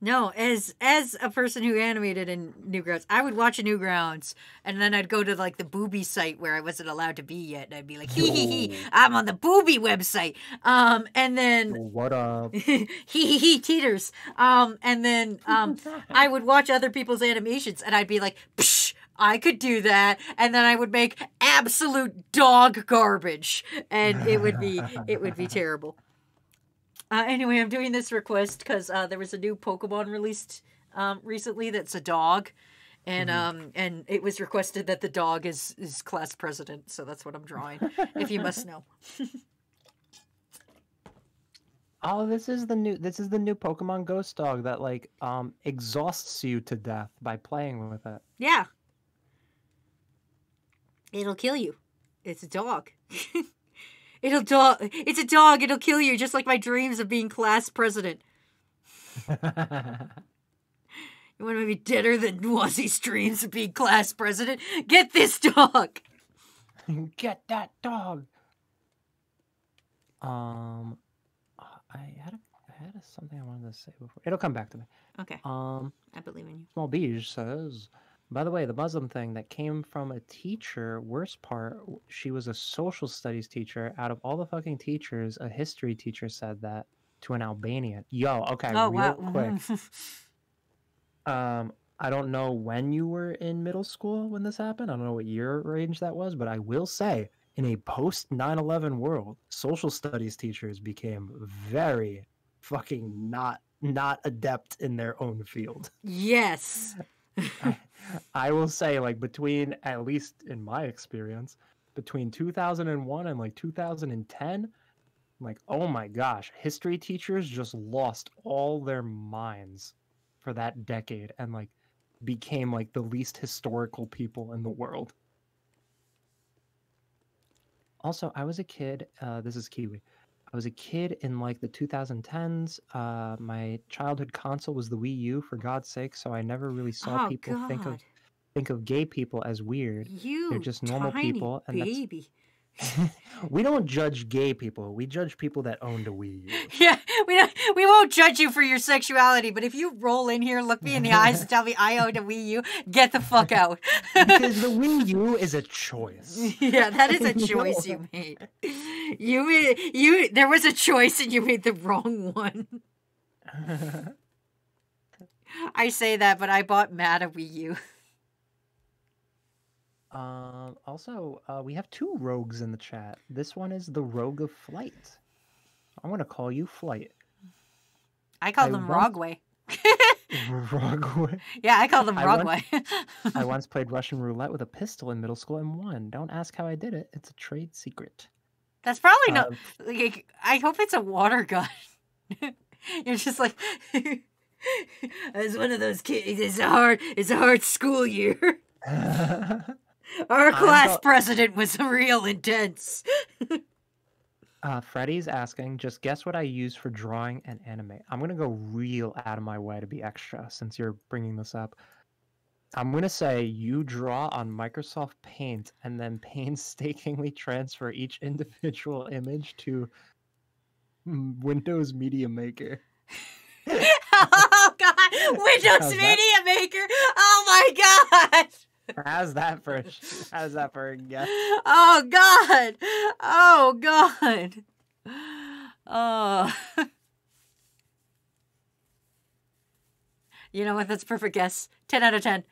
No, as a person who animated in Newgrounds, I would watch a Newgrounds, and then I'd go to like the booby site where I wasn't allowed to be yet, and I'd be like, hee, I'm on the booby website. And then What up? hee, teeters. And then I would watch other people's animations, and I'd be like, psh, I could do that, and then I would make absolute dog garbage, and it would be terrible. Anyway, I'm doing this request because there was a new Pokemon released recently that's a dog, and and it was requested that the dog is class president, so that's what I'm drawing. If you must know. Oh, this is the new Pokemon Ghost Dog that like exhausts you to death by playing with it. Yeah. It'll kill you. It's a dog. It's a dog. It'll kill you, just like my dreams of being class president. You want to be deader than Wazzy's dreams of being class president? Get this dog. Get that dog. I had something I wanted to say before. It'll come back to me. Okay. I believe in you. Small Beige says, by the way, the Muslim thing that came from a teacher, worst part, she was a social studies teacher. Out of all the fucking teachers, a history teacher said that to an Albanian. Yo, okay, real quick. I don't know when you were in middle school when this happened. I don't know what year range that was, but I will say, in a post 9/11 world, social studies teachers became very fucking not adept in their own field. Yes. I will say, like, between, at least in my experience, between 2001 and like 2010, like, oh my gosh, history teachers just lost all their minds for that decade and like became like the least historical people in the world. Also, I was a kid, this is Kiwi. I was a kid in like the 2010s. My childhood console was the Wii U, for God's sake, so I never really saw people think of gay people as weird. They're just normal people, and baby. We don't judge gay people. We judge people that owned a Wii U. Yeah, we won't judge you for your sexuality, but if you roll in here, look me in the eyes, and tell me I owned a Wii U, get the fuck out. Because the Wii U is a choice. Yeah, that is a choice you made. There was a choice and you made the wrong one. I say that, but I bought Matt a Wii U. Also, we have two rogues in the chat. This one is the Rogue of Flight. I'm gonna call you Flight. I call them Rogway. Rogway? Yeah, I call them Rogway. I once played Russian roulette with a pistol in middle school and won. Don't ask how I did it. It's a trade secret. That's probably not. Like, I hope it's a water gun. You're just like, as one of those kids. It's a hard school year. Our I'm class go- president was real intense. Freddie's asking, just guess what I use for drawing and anime. I'm gonna go real out of my way to be extra since you're bringing this up. I'm gonna say you draw on Microsoft Paint and then painstakingly transfer each individual image to Windows Media Maker. Oh God, Windows How's that? Media Maker. Oh my God. How's that for a guess? Oh God. Oh God. Oh. You know what? That's a perfect guess. 10 out of 10.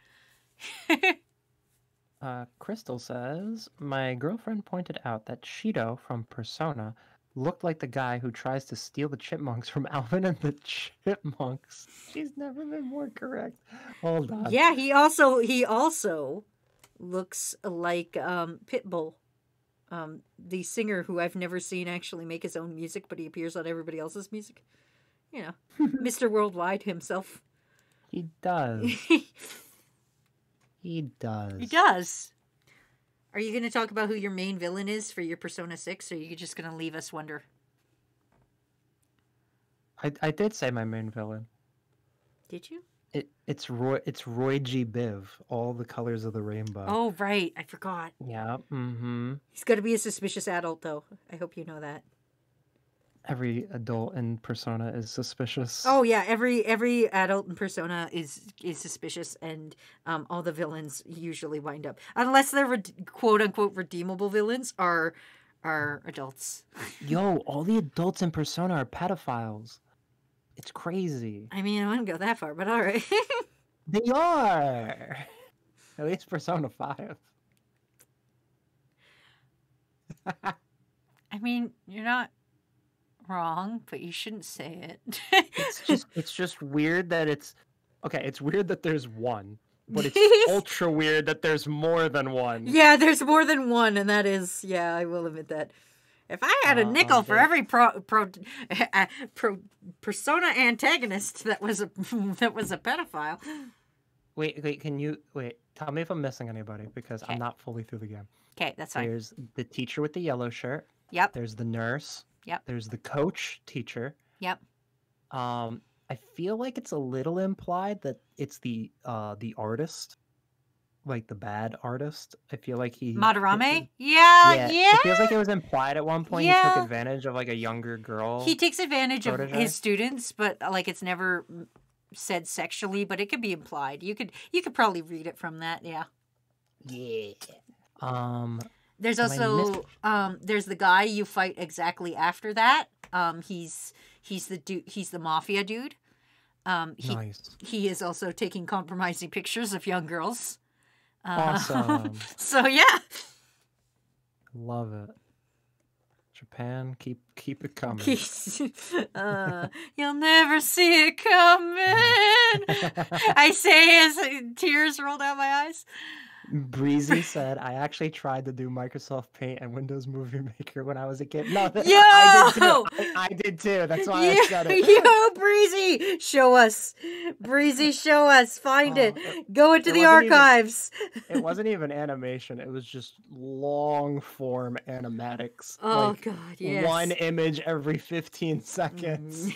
Crystal says, my girlfriend pointed out that Cheeto from Persona looked like the guy who tries to steal the chipmunks from Alvin and the Chipmunks. She's never been more correct. Hold on. Yeah, he also looks like Pitbull, the singer who I've never seen actually make his own music, but he appears on everybody else's music. You know, Mr. Worldwide himself. He does. He does. He does. Are you going to talk about who your main villain is for your Persona 6, or are you just going to leave us wonder? I did say my main villain. Did you? It's Roy G. Biv, all the colors of the rainbow. Oh, right. I forgot. Yeah. Mm-hmm. He's going to be a suspicious adult, though. I hope you know that. Every adult in Persona is suspicious. Oh yeah, every adult in Persona is suspicious, and all the villains usually wind up, unless they're quote unquote redeemable villains, are adults. Yo, all the adults in Persona are pedophiles. It's crazy. I mean, I wouldn't go that far, but all right. They are. At least Persona 5. I mean, you're not wrong, but you shouldn't say it. It's just weird that it's weird that there's one, but it's ultra weird that there's more than one. Yeah, there's more than one, and that is, yeah, I will admit that. If I had a nickel for every Persona antagonist that was a pedophile. Wait, can you tell me if I'm missing anybody, because I'm not fully through the game. Okay, that's fine. There's the teacher with the yellow shirt. Yep. There's the nurse. Yep. There's the coach teacher. Yep. I feel like it's a little implied that it's the artist, like the bad artist. I feel like he Madarame? Yeah. It feels like it was implied at one point. He Yeah. took advantage of like a younger girl. He takes advantage of protege. his students, but like it's never said sexually, but it could be implied. You could probably read it from that. Yeah. Yeah. There's Am I also there's the guy you fight exactly after that. He's the mafia dude. Nice. He is also taking compromising pictures of young girls. Awesome. So yeah. Love it. Japan, keep it coming. You'll never see it coming. I say as tears roll down my eyes. Breezy said, I actually tried to do Microsoft Paint and Windows Movie Maker when I was a kid. No, Yo! I did too. That's why I said it. Yo, Breezy, show us. Breezy, show us. Find it. Go into the archives. It wasn't even animation. It was just long form animatics. Oh, like, God, yes. One image every 15 seconds.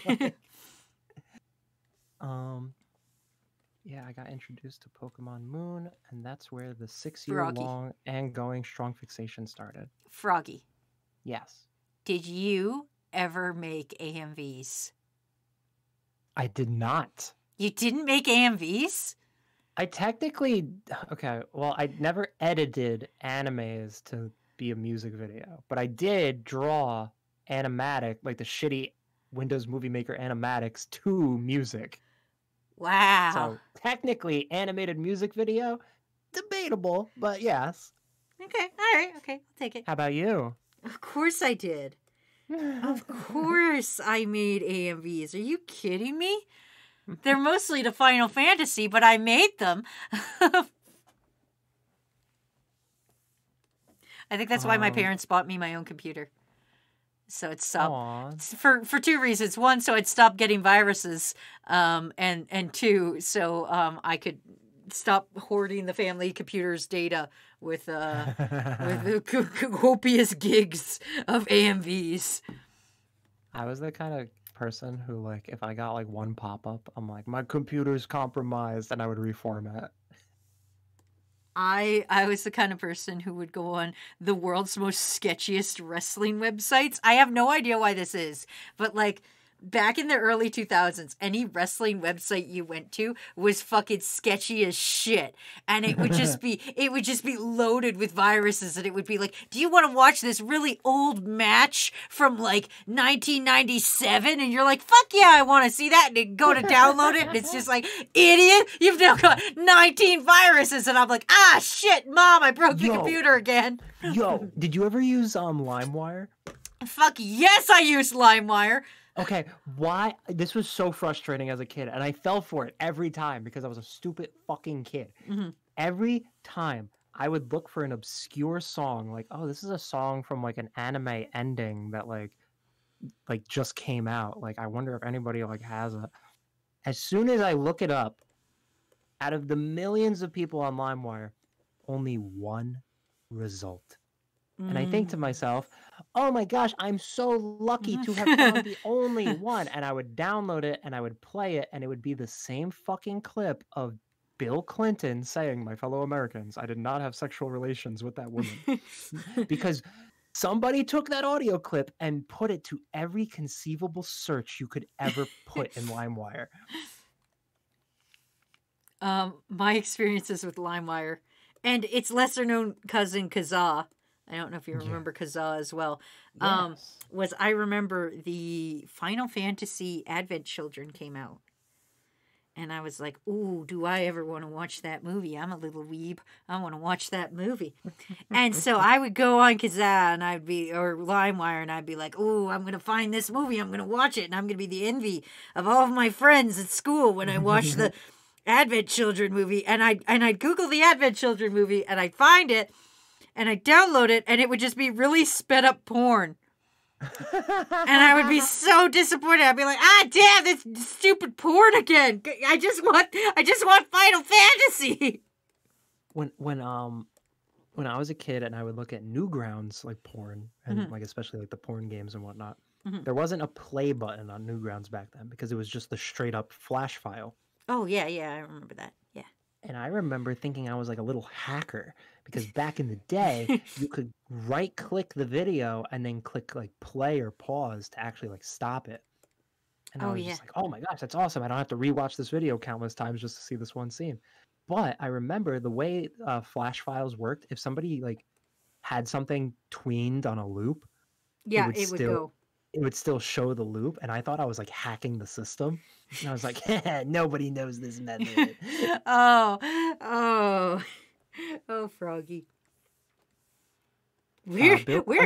Yeah, I got introduced to Pokemon Moon, and that's where the 6-year-long and going strong fixation started. Froggy. Yes. Did you ever make AMVs? I did not. You didn't make AMVs? I technically... Okay, well, I never edited animes to be a music video, but I did draw animatic, like the shitty Windows Movie Maker animatics to music. Wow. So technically, animated music video, debatable, but yes. Okay, all right, okay, I'll take it. How about you? Of course I did. Of course I made AMVs. Are you kidding me? They're mostly to Final Fantasy, but I made them. I think that's why my parents bought me my own computer. So it stopped for two reasons. One, so I'd stop getting viruses, and two, so I could stop hoarding the family computer's data with copious gigs of AMVs. I was the kind of person who, like, if I got like one pop-up, I'm like, my computer's compromised, and I would reformat. I was the kind of person who would go on the world's most sketchiest wrestling websites. I have no idea why this is, but like back in the early 2000s, any wrestling website you went to was fucking sketchy as shit. And it would just be loaded with viruses, and it would be like, do you want to watch this really old match from like 1997? And you're like, fuck yeah, I want to see that. And you go to download it, and it's just like, idiot, you've now got 19 viruses. And I'm like, ah, shit, Mom, I broke the computer again. Yo, did you ever use LimeWire? Fuck yes, I used LimeWire. Okay, why? This was so frustrating as a kid, and I fell for it every time because I was a stupid fucking kid. Mm-hmm. Every time I would look for an obscure song, like, oh, this is a song from like an anime ending that like just came out. Like, I wonder if anybody like has it. As soon as I look it up, out of the millions of people on LimeWire, only one result. And I think to myself, oh my gosh, I'm so lucky to have found the only one. And I would download it and I would play it, and it would be the same fucking clip of Bill Clinton saying, my fellow Americans, I did not have sexual relations with that woman. Because somebody took that audio clip and put it to every conceivable search you could ever put in LimeWire. My experiences with LimeWire and its lesser known cousin Kazaa. I don't know if you remember Kazaa as well. Yes. Was I remember the Final Fantasy Advent Children came out. And I was like, ooh, do I ever want to watch that movie? I'm a little weeb. I want to watch that movie. And so I would go on Kazaa and or LimeWire, and I'd be like, ooh, I'm going to find this movie. I'm going to watch it. And I'm going to be the envy of all of my friends at school when I watch the Advent Children movie. And I'd Google the Advent Children movie, and I'd find it. And I download it, and it would just be really sped up porn. And I would be so disappointed. I'd be like, ah, damn, this stupid porn again. I just want Final Fantasy. When I was a kid and I would look at Newgrounds, like porn, and like especially like the porn games and whatnot, there wasn't a play button on Newgrounds back then because it was just the straight up flash file. Oh yeah, I remember that. Yeah. And I remember thinking I was like a little hacker because back in the day, you could right click the video and then click like play or pause to actually like stop it. And I was just like, oh my gosh, that's awesome. I don't have to rewatch this video countless times just to see this one scene. But I remember the way flash files worked. If somebody like had something tweened on a loop, it would still show the loop. And I thought I was like hacking the system. And I was like, nobody knows this method. Oh, Froggy. We're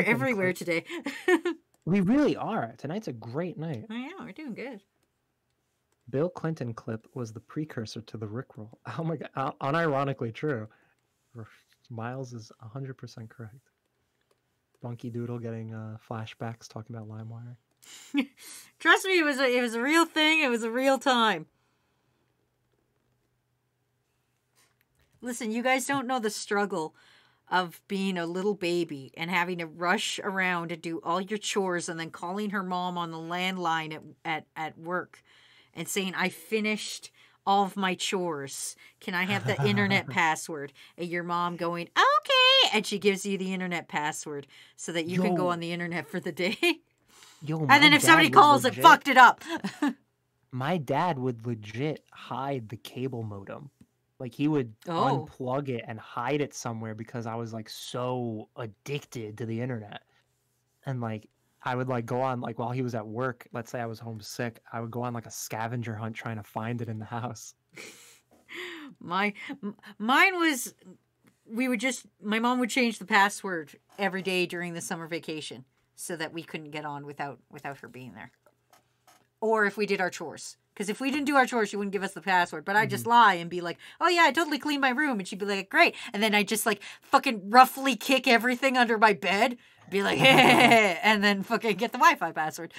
everywhere today. We really are. Tonight's a great night. I know, we're doing good. Bill Clinton clip was the precursor to the Rickroll. Oh my god, unironically true. Miles is 100% correct. Bunky Doodle getting flashbacks talking about LimeWire. Trust me, it was a real thing. It was a real time. Listen, you guys don't know the struggle of being a little baby and having to rush around to do all your chores and then calling her mom on the landline at work and saying, I finished all of my chores. Can I have the internet password? And your mom going, okay. And she gives you the internet password so that you can go on the internet for the day. And then if somebody calls, it fucked it up. My dad would legit hide the cable modem. Like he would unplug it and hide it somewhere because I was like so addicted to the internet. And like I would like go on like while he was at work, let's say I was homesick, I would go on like a scavenger hunt trying to find it in the house. Mine was my mom would change the password every day during the summer vacation so that we couldn't get on without her being there. Or if we did our chores. Because if we didn't do our chores, she wouldn't give us the password. But I'd just lie and be like, oh yeah, I totally cleaned my room. And she'd be like, great. And then I'd just like fucking roughly kick everything under my bed. Be like, hey, and then fucking get the Wi-Fi password.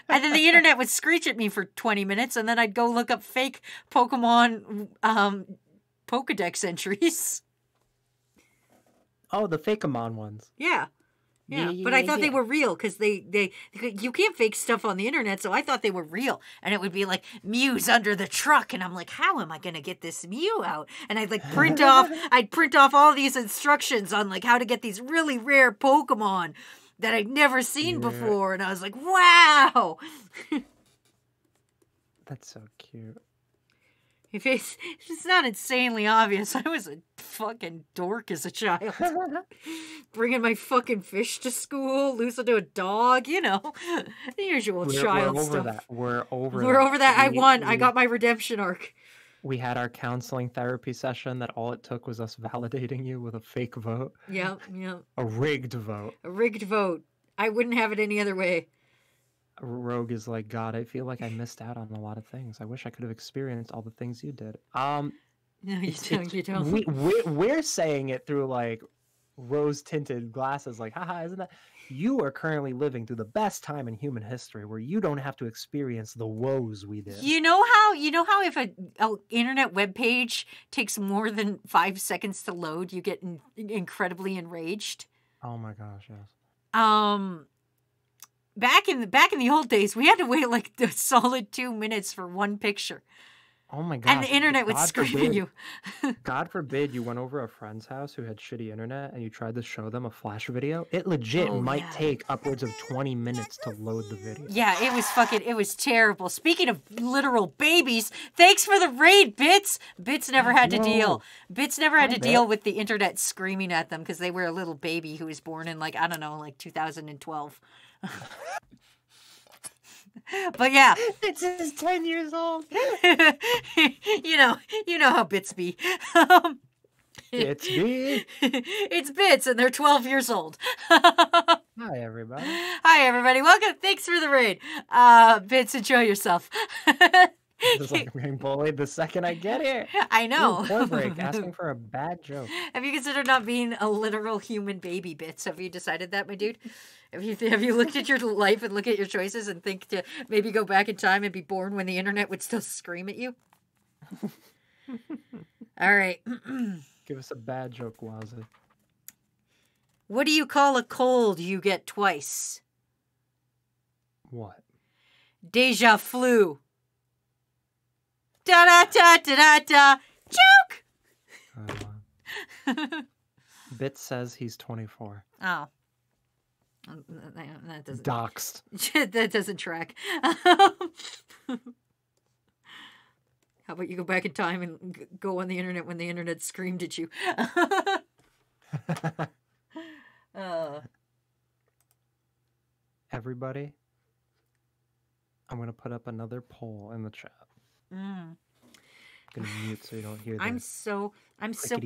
And then the internet would screech at me for 20 minutes. And then I'd go look up fake Pokemon Pokedex entries. Oh, the Fakeamon ones. Yeah. Yeah, but I thought they were real because you can't fake stuff on the internet, so I thought they were real. And it would be like Mew's under the truck, and I'm like, how am I gonna get this Mew out? And I'd like I'd print off all these instructions on like how to get these really rare Pokemon that I'd never seen before, and I was like, wow. That's so cute. If it's not insanely obvious, I was a fucking dork as a child. Bringing my fucking fish to school, losing to a dog, you know. The usual child stuff. We're over that. I won. I got my redemption arc. We had our counseling therapy session that all it took was us validating you with a fake vote. Yep. A rigged vote. A rigged vote. I wouldn't have it any other way. Rogue is like, God, I feel like I missed out on a lot of things. I wish I could have experienced all the things you did. No, you don't. We're saying it through like rose-tinted glasses, like, haha, isn't that? You are currently living through the best time in human history where you don't have to experience the woes we did. You know how if a internet web page takes more than 5 seconds to load, you get incredibly enraged? Oh my gosh, yes. Back in the old days, we had to wait like a solid 2 minutes for one picture. Oh my gosh. And the internet would scream at you. God forbid you went over a friend's house who had shitty internet and you tried to show them a flash video. It legit might take upwards of 20 minutes to load the video. Yeah, it was terrible. Speaking of literal babies, thanks for the raid, Bits. Bits never had to deal. Bits never had to deal with the internet screaming at them because they were a little baby who was born in like, I don't know, like 2012. But yeah, it's just 10 years old. you know how Bits be. It's me. It's Bits, and they're 12 years old. Hi everybody. Hi everybody. Welcome. Thanks for the raid. Bits, enjoy yourself. It's like I'm getting bullied the second I get here. I know. Ooh, break, asking for a bad joke. Have you considered not being a literal human baby, Bits? Have you decided that, my dude? Have you looked at your life and look at your choices and think to maybe go back in time and be born when the internet would still scream at you? All right. Give us a bad joke, Wazzy. What do you call a cold you get twice? What? Deja flu. Da da da da da da. Joke. Bit says he's 24. Oh. That doesn't. Doxed. That doesn't track. How about you go back in time and go on the internet when the internet screamed at you? Everybody, I'm going to put up another poll in the chat. I'm going to mute so you don't hear that. I'm so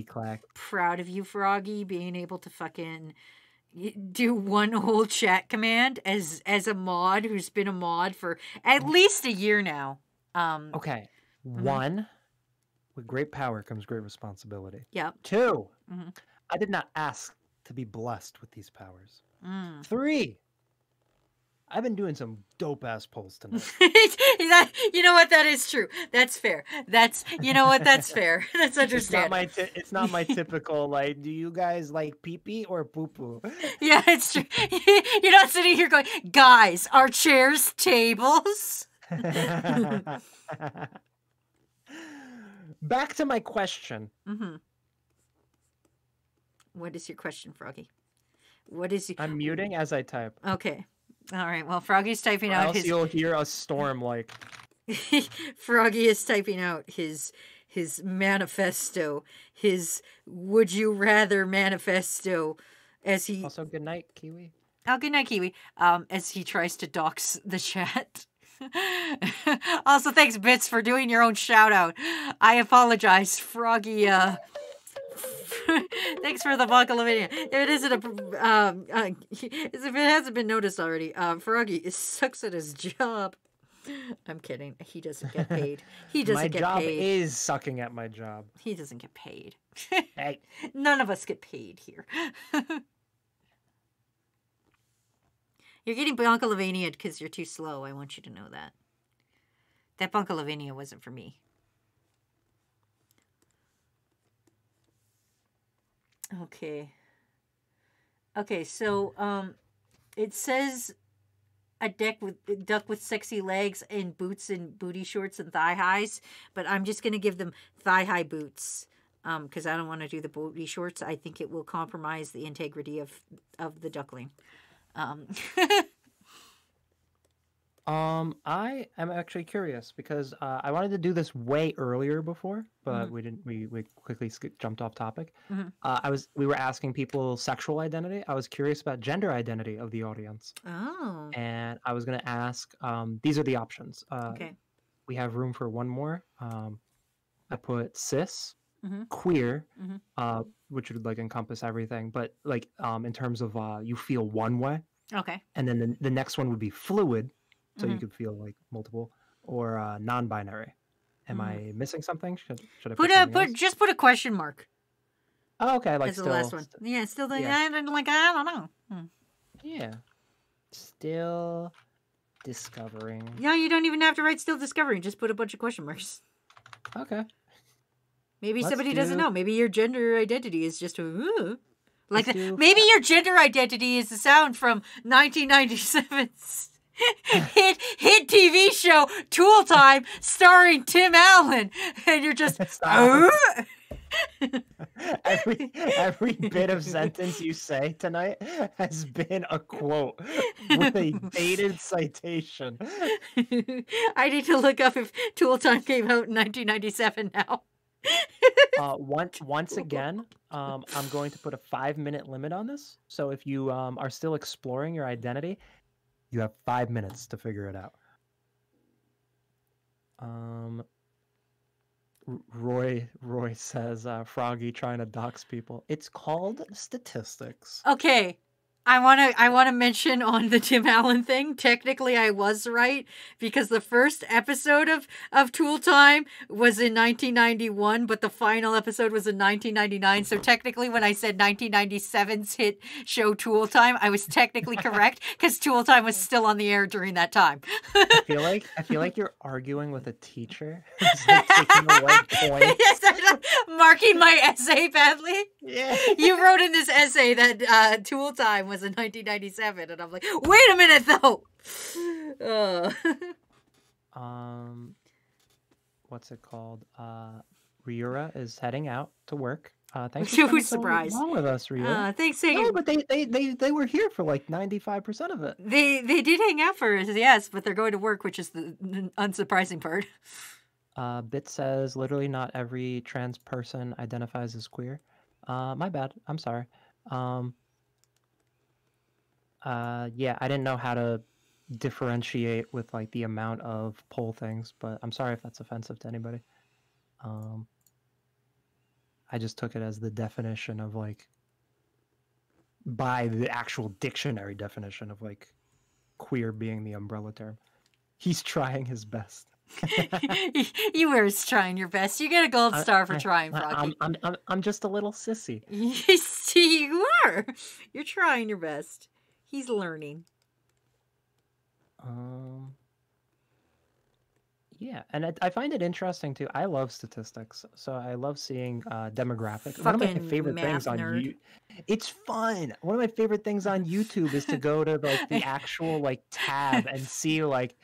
clack. proud of you, Froggy, being able to fucking do one whole chat command as a mod who's been a mod for at least a year now. Okay. One, with great power comes great responsibility. Yep. 2, I did not ask to be blessed with these powers. 3, I've been doing some dope-ass polls tonight. You know what? That is true. That's fair. You know what? That's fair. That's understandable. It's not my typical, like, do you guys like pee-pee or poo-poo? Yeah, it's true. You're not sitting here going, guys, are chairs tables? Back to my question. What is your question, Froggy? What is your... I'm muting as I type. Okay. All right. Well, Froggy's typing or out else his... you'll hear a storm, like... Froggy is typing out his manifesto, his would you rather manifesto, as he... Also, good night, Kiwi. Oh, good night, Kiwi. As he tries to dox the chat. Also, thanks, Bits, for doing your own shout out. I apologize, Froggy. Thanks for the buckle of video. If it isn't if it hasn't been noticed already, Froggy sucks at his job. I'm kidding. He doesn't get paid. He doesn't get paid. My job is sucking at my job. He doesn't get paid. Hey. None of us get paid here. You're getting Bunkelovania because you're too slow. I want you to know that. That Bunkelovania wasn't for me. Okay. Okay, so it says a duck with sexy legs and boots and booty shorts and thigh highs, but I'm just gonna give them thigh high boots. Because I don't want to do the booty shorts. I think it will compromise the integrity of the duckling. I am actually curious because I wanted to do this way earlier before, but we didn't. We quickly jumped off topic. We were asking people sexual identity. I was curious about gender identity of the audience, Oh. and I was going to ask. These are the options. Okay. We have room for one more. I put cis, queer, which would like encompass everything, but like in terms of you feel one way. Okay. And then the next one would be fluid, so you could feel like multiple, or non-binary. Am I missing something? Should I put something else? Just put a question mark. Oh, okay, like As still the last one. Yeah, still the yeah. I don't know. Yeah, still discovering. Yeah, you don't even have to write still discovering. Just put a bunch of question marks. Okay. Maybe Let's somebody doesn't know. Maybe your gender identity is just like maybe your gender identity is the sound from 1997's hit TV show Tool Time starring Tim Allen, and you're just every bit of sentence you say tonight has been a quote with a dated citation. I need to look up if Tool Time came out in 1997 now. Once again, I'm going to put a 5-minute limit on this. So if you are still exploring your identity, you have 5 minutes to figure it out. Roy says Froggy trying to dox people. It's called statistics. Okay. I want to mention on the Tim Allen thing, technically I was right because the first episode of Tool Time was in 1991, but the final episode was in 1999. So technically when I said 1997's hit show Tool Time, I was technically correct because Tool Time was still on the air during that time. I feel like you're arguing with a teacher who's like taking away points. Yes, I'm marking my essay badly. Yeah. You wrote in this essay that Tool Time was in 1997, and I'm like, wait a minute though. What's it called? Ryura is heading out to work. Thanks Who for was spending so long with us, Ryura. Thanks. No, but they were here for like 95% of it. They did hang out for us, yes, but they're going to work, which is the unsurprising part. Bit says literally not every trans person identifies as queer. My bad. I'm sorry. Yeah, I didn't know how to differentiate with like the amount of poll things, but I'm sorry if that's offensive to anybody. I just took it as the definition of like, by the actual dictionary definition of like queer being the umbrella term. He's trying his best. You were trying your best. You get a gold star for trying, Froggy. I'm just a little sissy. See, you are. You're trying your best. He's learning. Yeah, and I find it interesting too. I love statistics, so I love seeing demographics. One of my favorite things on YouTube. It's fun. One of my favorite things on YouTube is to go to like the actual like tab and see like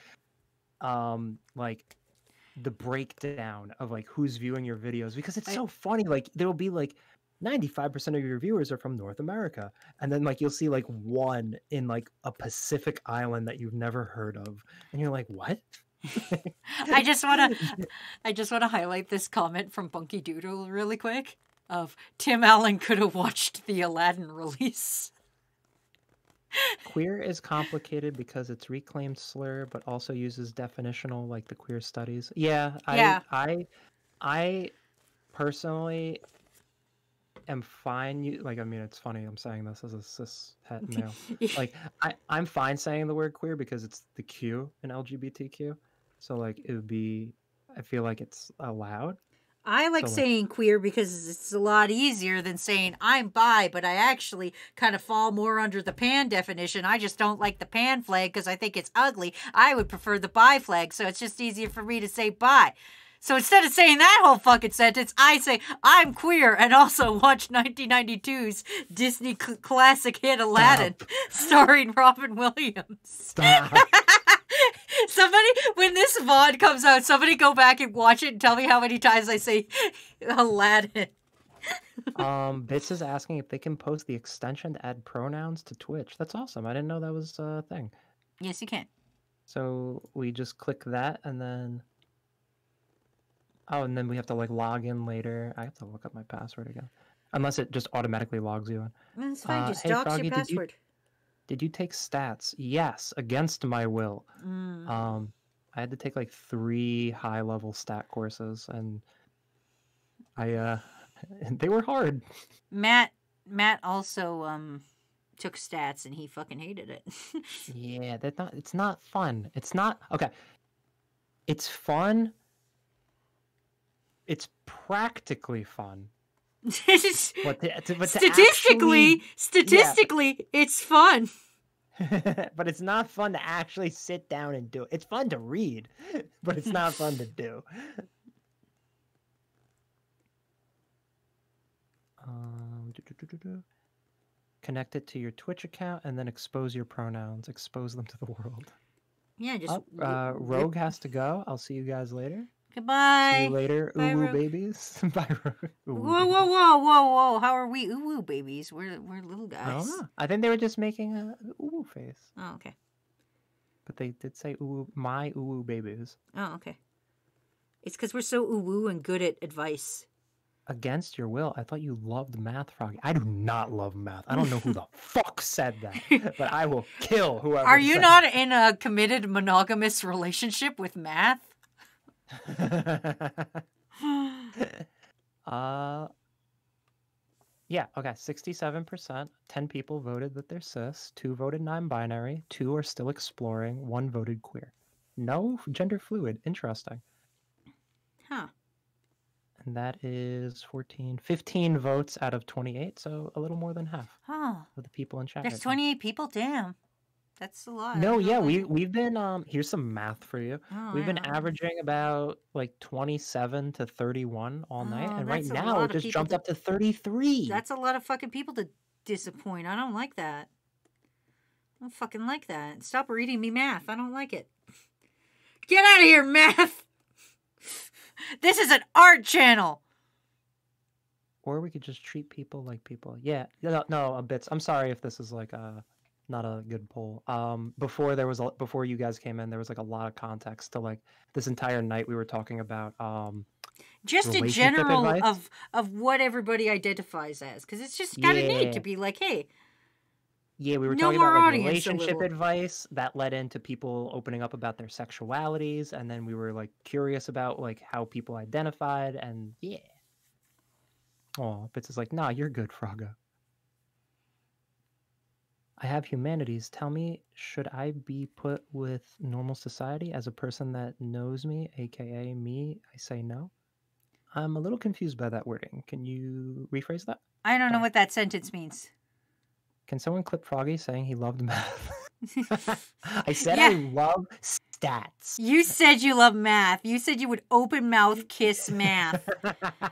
the breakdown of like who's viewing your videos, because it's so funny. Like there'll be like 95% of your viewers are from North America, and then like you'll see like one in like a Pacific island that you've never heard of, and you're like, what? I just want to highlight this comment from Bunky Doodle really quick of Tim Allen could have watched the Aladdin release. Queer is complicated because it's reclaimed slur, but also uses definitional like the queer studies. I personally am fine. I mean, it's funny I'm saying this as a cis het male. Like I'm fine saying the word queer because it's the Q in LGBTQ. So like it would be, I feel like it's allowed. I like saying queer because it's a lot easier than saying I'm bi, but I actually kind of fall more under the pan definition. I just don't like the pan flag because I think it's ugly. I would prefer the bi flag, so it's just easier for me to say bi. So instead of saying that whole fucking sentence, I say I'm queer and also watch 1992's Disney classic hit Aladdin, starring Robin Williams. Stop. Somebody, when this VOD comes out, somebody go back and watch it and tell me how many times I say Aladdin. Bits is asking if they can post the extension to add pronouns to Twitch. That's awesome. I didn't know that was a thing. Yes, you can. So we just click that and then... Oh, and then we have to like log in later. I have to look up my password again. Unless it just automatically logs you in. That's fine, just hey, dox Froggy, your password. Did you take stats? Yes, against my will. I had to take like 3 high-level stat courses, and they were hard. Matt also took stats and he fucking hated it. Yeah, it's not fun. It's not okay. It's fun. It's practically fun. Statistically, it's fun. But it's not fun to actually sit down and do it. It's fun to read, but it's not fun to do. Connect it to your Twitch account and then expose your pronouns. Expose them to the world. Yeah, just... Rogue has to go. I'll see you guys later. Goodbye. See you later, Bye, ooh Rogue. babies. Bye, Rogue. Whoa. How are we ooh babies? We're little I guys. don't know. I think they were just making a ooh face. Oh, okay. But they did say ooh, my ooh babies. Oh, okay. It's because we're so ooh and good at advice. Against your will. I thought you loved math, Froggy. I do not love math. I don't know who the fuck said that, but I will kill whoever. Are you said not that. in a committed monogamous relationship with math? Yeah, okay, 67%. 10 people voted that they're cis, 2 voted non-binary, 2 are still exploring, 1 voted queer. No gender fluid. Interesting. Huh. And that is 15 votes out of 28, so a little more than half Oh. of the people in chat. There's right now. 28 people? Damn. That's a lot. No, yeah, we've been here's some math for you. Oh, We've been yeah. averaging about like 27 to 31 all night, Oh, and right that's a now lot it of just people jumped to- up to 33. That's a lot of fucking people to disappoint. I don't like that. I don't fucking like that. Stop reading me math. I don't like it. Get out of here, math! This is an art channel! Or we could just treat people like people. Yeah, no, bits. I'm sorry if this is like not a good poll. Before you guys came in, there was like a lot of context to like this entire night we were talking about Just a relationship general advice. of what everybody identifies as. Because it's just kind of neat Yeah. to be like, hey, Yeah, we were know talking our about like audience a relationship little. advice that led into people opening up about their sexualities, and then we were like curious about like how people identified, and yeah. Oh, Bits is like, nah, you're good, Frogga. I have humanities. Tell me, should I be put with normal society as a person that knows me, aka me? I say no. I'm a little confused by that wording. Can you rephrase that? I don't know Sorry. what that sentence means. Can someone clip Froggy saying he loved math? I said Yeah. I love stats. You said you love math. You said you would open mouth kiss math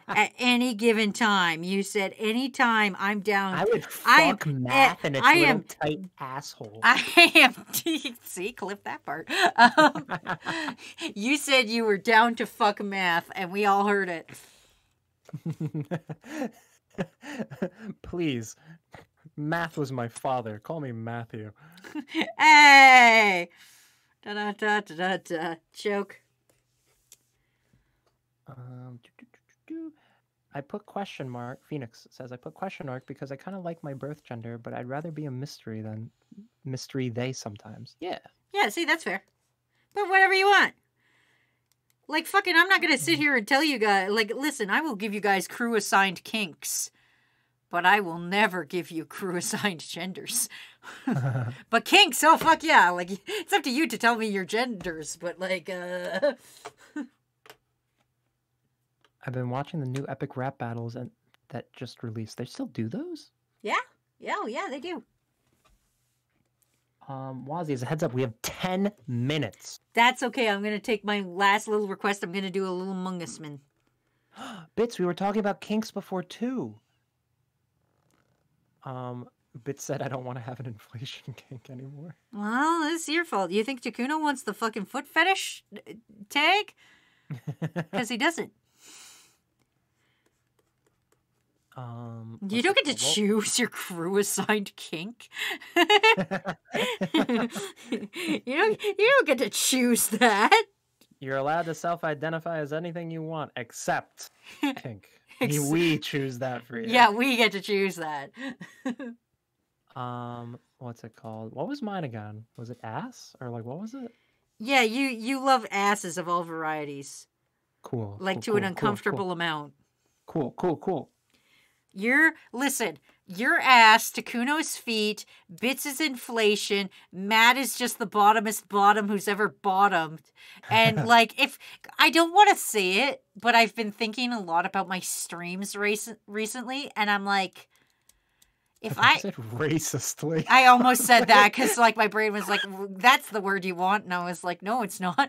at any given time. You said anytime I'm down. I would I am- fuck math in its I little am- tight asshole. I am. See, clip that part. You said you were down to fuck math, and we all heard it. Please. Math was my father. Call me Matthew. Hey! Da da da da da da. Joke. I put question mark. Phoenix says I put question mark because I kind of like my birth gender, but I'd rather be a mystery than mystery they sometimes. Yeah. Yeah, see, that's fair. But whatever you want. Like, fucking, I'm not gonna sit here and tell you guys, like, listen, I will give you guys crew-assigned kinks, but I will never give you crew-assigned genders. But kinks, oh, fuck yeah. Like, it's up to you to tell me your genders, but, like, I've been watching the new epic rap battles and that just released. They still do those? Yeah. Yeah, oh, yeah, they do. Wazzy, as a heads up, we have 10 minutes. That's okay. I'm gonna take my last little request. I'm gonna do a little Among Us man. Bits, we were talking about kinks before too. Bits said I don't want to have an inflation kink anymore. Well, it's your fault. You think Takuno wants the fucking foot fetish tag? Because he doesn't. You don't get to choose your crew assigned kink. you don't get to choose that. You're allowed to self-identify as anything you want except kink. We choose that for you. Yeah, we get to choose that. What's it called? What was mine again? Was it ass? Or like what was it? Yeah, you love asses of all varieties. Cool. Like to an uncomfortable amount. Cool. Your ass, Takuno's feet, Bits is inflation, Matt is just the bottomest bottom who's ever bottomed. And like, if I don't want to say it, but I've been thinking a lot about my streams recently, and I'm like, if I said racistly. I almost said that because like my brain was like, that's the word you want, and I was like, no, it's not.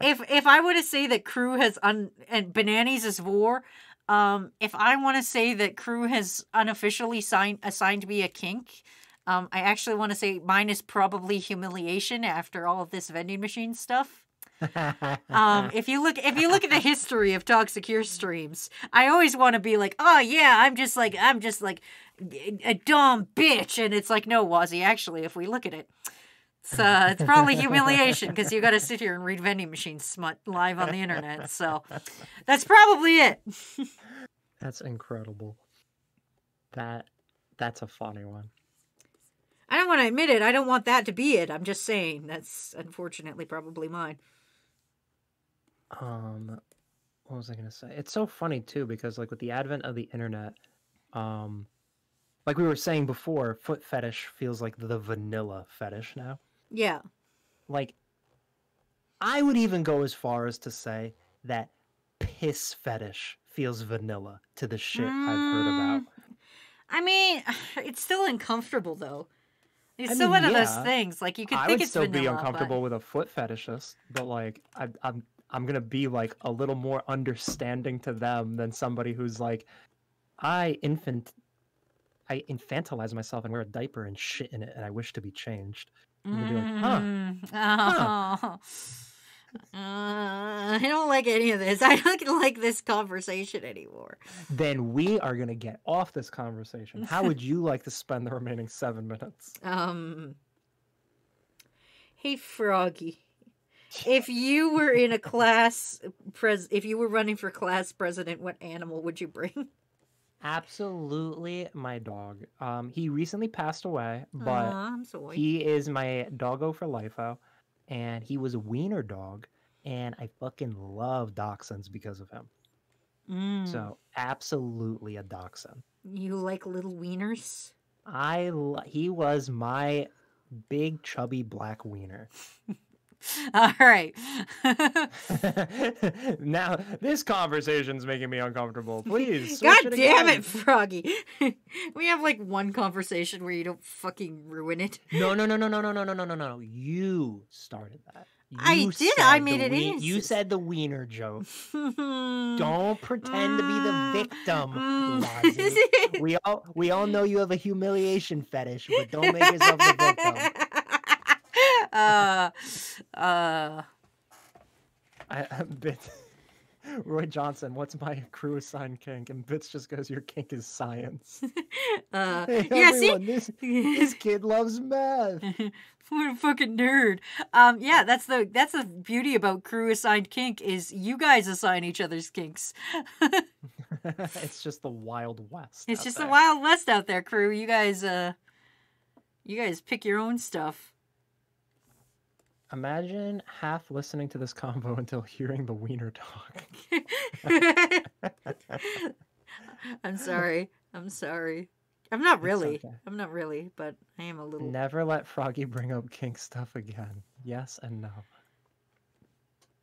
If I were to say that Crew has and Bananas is War, if I want to say that Crew has unofficially assigned me a kink, I actually want to say mine is probably humiliation after all of this vending machine stuff. If you look at the history of Toxic Your streams, I always want to be like, oh yeah, I'm just like a dumb bitch, and it's like, no, Wazzy, actually, if we look at it, it's probably humiliation because you got to sit here and read vending machine smut live on the internet. So that's probably it. That's incredible. That's a funny one. I don't want to admit it. I don't want that to be it. I'm just saying that's unfortunately probably mine. What was I gonna say? It's so funny too because like with the advent of the internet, like we were saying before, foot fetish feels like the vanilla fetish now. Yeah. Like, I would even go as far as to say that piss fetish feels vanilla to the shit I've heard about. I mean, it's still uncomfortable though. It's still one of those things. Like you could think it's vanilla. I would still be uncomfortable with a foot fetishist, but like I'm gonna be like a little more understanding to them than somebody who's like, I infantilize myself and wear a diaper and shit in it, and I wish to be changed. And you'll be like, I don't like any of this. I don't like this conversation anymore. Then we are gonna get off this conversation. How would you like to spend the remaining 7 minutes? Hey Froggy, if you were in a class if you were running for class president, what animal would you bring? Absolutely my dog. He recently passed away, but I'm sorry. he is my doggo for life-o, and he was a wiener dog, and I fucking love dachshunds because of him. So absolutely a dachshund. You like little wieners? He was my big chubby black wiener. All right. Now this conversation's making me uncomfortable. Please. God damn it, Froggy. We have like one conversation where you don't fucking ruin it. No. You started that. I did. I made it easy. You said the wiener joke. Don't pretend to be the victim, Wazzy. We all know you have a humiliation fetish, but don't make yourself the victim. Roy Johnson, what's my crew assigned kink? And Bits just goes, your kink is science. Hey, everyone, this kid loves math. What a fucking nerd. Yeah, that's the beauty about crew assigned kink is you guys assign each other's kinks. It's just the Wild West. It's just the Wild West out there, crew. You guys pick your own stuff. Imagine half listening to this combo until hearing the wiener talk. I'm sorry. I'm not really. Okay. I'm not really, but I am a little. Never let Froggy bring up kink stuff again. Yes and no.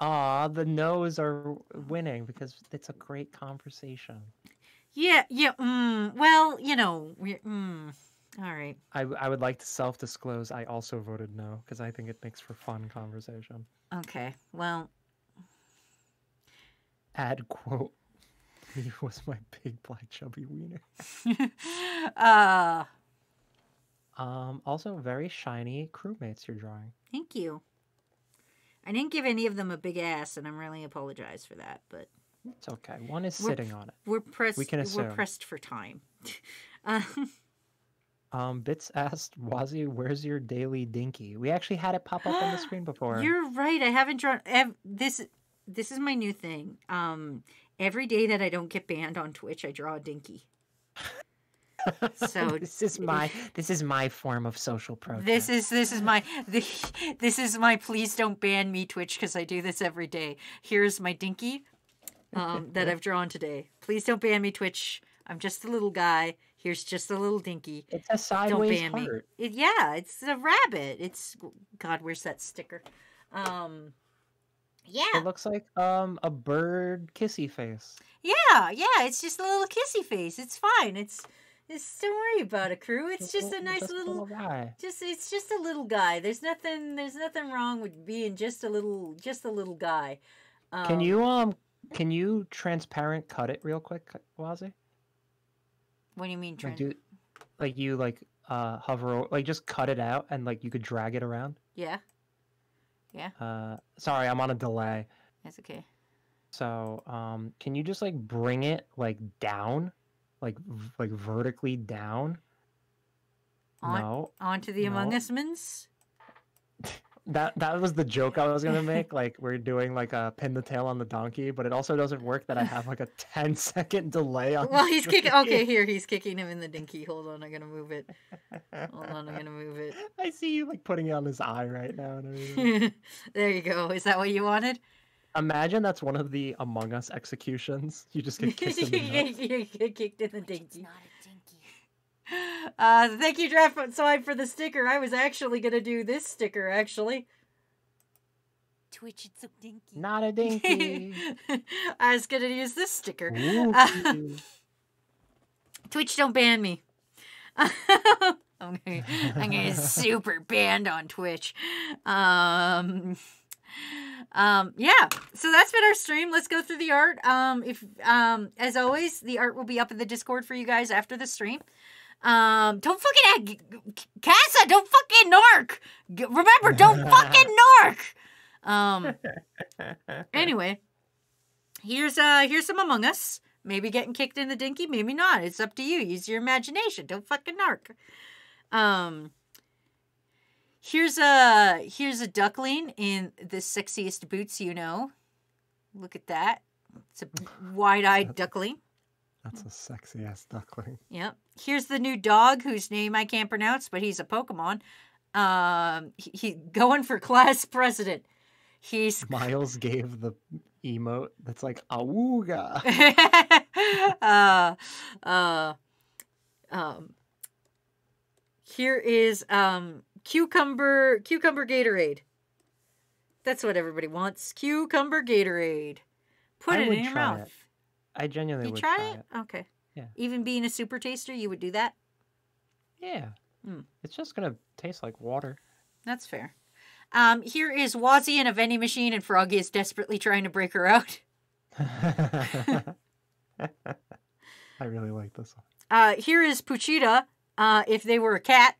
Aw, the no's are winning because it's a great conversation. Yeah. Well, All right. I would like to self-disclose. I also voted no because I think it makes for fun conversation. Okay. Well, Add quote. He was my big black chubby wiener. uh, Also very shiny crewmates you're drawing. thank you. I didn't give any of them a big ass, and I'm really apologize for that. But It's okay. One is We're- sitting on it. we're pressed. We can We're assume. pressed for time. Bits asked Wazzy, "Where's your daily dinky?" We actually had it pop up on the screen before. You're right. I haven't drawn this. This is my new thing. Every day that I don't get banned on Twitch, I draw a dinky. So this is my form of social protest. this is my please don't ban me Twitch because I do this every day. Here's my dinky that I've drawn today. Please don't ban me Twitch. I'm just a little guy. Here's just a little dinky. It's a sideways Don't ban heart. me. Yeah, it's a rabbit. It's God. Where's that sticker? Yeah, It looks like a bird kissy face. yeah. It's just a little kissy face. It's fine. It's don't worry about it, crew. It's just a nice little. guy. It's just a little guy. There's nothing wrong with being just a little guy. Can you transparent cut it real quick, Wazzy? What do you mean, Like Trent? hover like just cut it out and like you could drag it around. Yeah, Sorry, I'm on a delay. that's okay. So can you just like bring it like down, like vertically down? No, Onto the Among No. Us mins. that was the joke I was gonna make. Like we're doing like a pin the tail on the donkey, but it also doesn't work that I have like a 10-second delay on. Well, he's kicking. stream. Okay, here he's kicking him in the dinky. Hold on, I'm gonna move it. Hold on, I'm gonna move it. I see you like putting it on his eye right now. And everything. There you go. Is that what you wanted? Imagine that's one of the Among Us executions. You just get kicked in the nuts. You get kicked in the It's dinky. not a dinky. Thank you, Draft Side, for the sticker. I was actually gonna do this sticker, actually. Twitch, it's a dinky. Not a dinky. I was gonna use this sticker. Ooh. Twitch, don't ban me. I'm gonna get super banned on Twitch. Yeah. So that's been our stream. Let's go through the art. As always, the art will be up in the Discord for you guys after the stream. Don't fucking Casa, don't fucking narc. Remember, don't fucking narc. Anyway, here's some Among Us. Maybe getting kicked in the dinky, maybe not. It's up to you. Use your imagination. Don't fucking narc. Here's a duckling in the sexiest boots you know. Look at that. It's a wide-eyed duckling. That's a sexy ass duckling. Yep. Here's the new dog whose name I can't pronounce, but he's a Pokemon. He going for class president. He's Miles gave the emote that's like awooga. Here is cucumber Gatorade. That's what everybody wants. Cucumber Gatorade. Put I it would in your try mouth. it. I genuinely You would try try it? it. Okay. Yeah. Even being a super taster, you would do that? Yeah. Mm. It's just gonna taste like water. That's fair. Here is Wazzy in a vending machine, and Froggy is desperately trying to break her out. I really like this one. Here is Puchita, if they were a cat.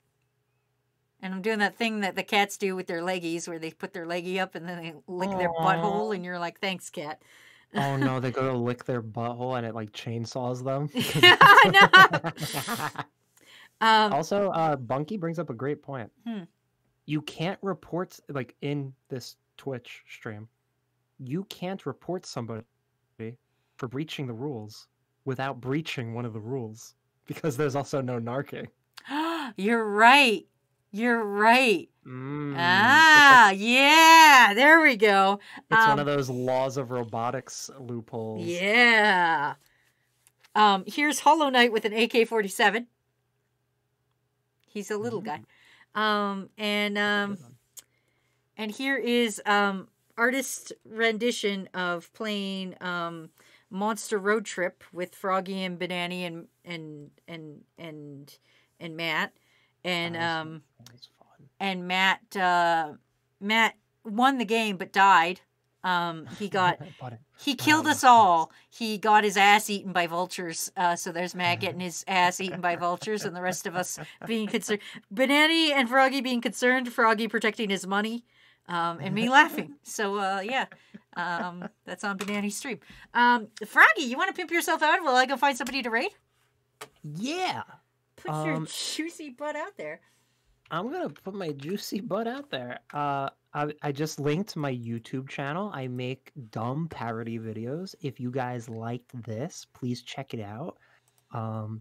And I'm doing that thing that the cats do with their leggies, where they put their leggy up and then they lick their butthole, and you're like, thanks, cat. Oh no, they go to lick their butthole and it like chainsaws them. No. Also, Bunky brings up a great point. Hmm. You can't report like in this Twitch stream. You can't report somebody for breaching the rules without breaching one of the rules because there's also no narking. You're right. You're right. Yeah. There we go. It's one of those laws of robotics loopholes. Yeah. Here's Hollow Knight with an AK-47. He's a little guy. And here is artist rendition of playing Monster Road Trip with Froggy and Banani and Matt. and That was fun. and Matt won the game but died. He got he killed us all. He got his ass eaten by vultures. So there's Matt getting his ass eaten by vultures, and the rest of us being concerned. Banani and Froggy being concerned. Froggy protecting his money, and me laughing. So yeah, that's on Banani's stream. Froggy, you want to pimp yourself out while I go find somebody to raid? Yeah. Put your juicy butt out there. I'm gonna put my juicy butt out there. I just linked my YouTube channel. I make dumb parody videos. If you guys liked this, please check it out. And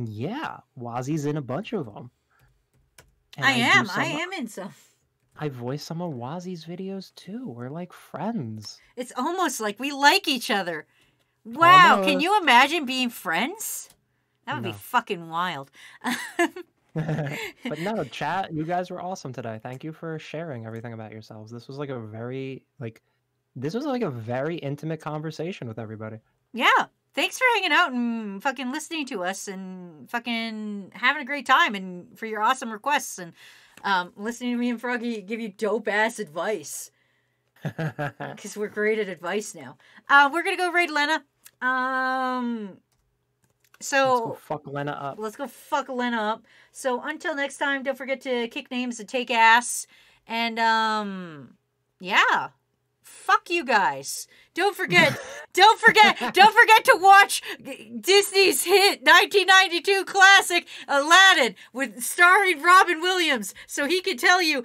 yeah, Wazzy's in a bunch of them. And I am in some. I voice some of Wazzy's videos too. We're like friends. It's almost like we like each other. Wow, can Almost. you imagine being friends? That would be No. fucking wild. But no, chat, you guys were awesome today. Thank you for sharing everything about yourselves. This was like a very intimate conversation with everybody. Yeah. Thanks for hanging out and fucking listening to us and fucking having a great time and for your awesome requests and listening to me and Froggy give you dope ass advice. Because we're great at advice now. We're gonna go raid Lena. Let's go fuck Lena up. Let's go fuck Lena up. So until next time, don't forget to kick names and take ass. And yeah. Fuck you guys. Don't forget to watch Disney's hit 1992 classic Aladdin with starring Robin Williams so he can tell you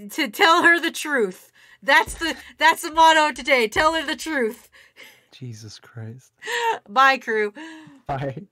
to tell her the truth. That's the motto today. Tell her the truth. Jesus Christ. Bye, crew. Bye.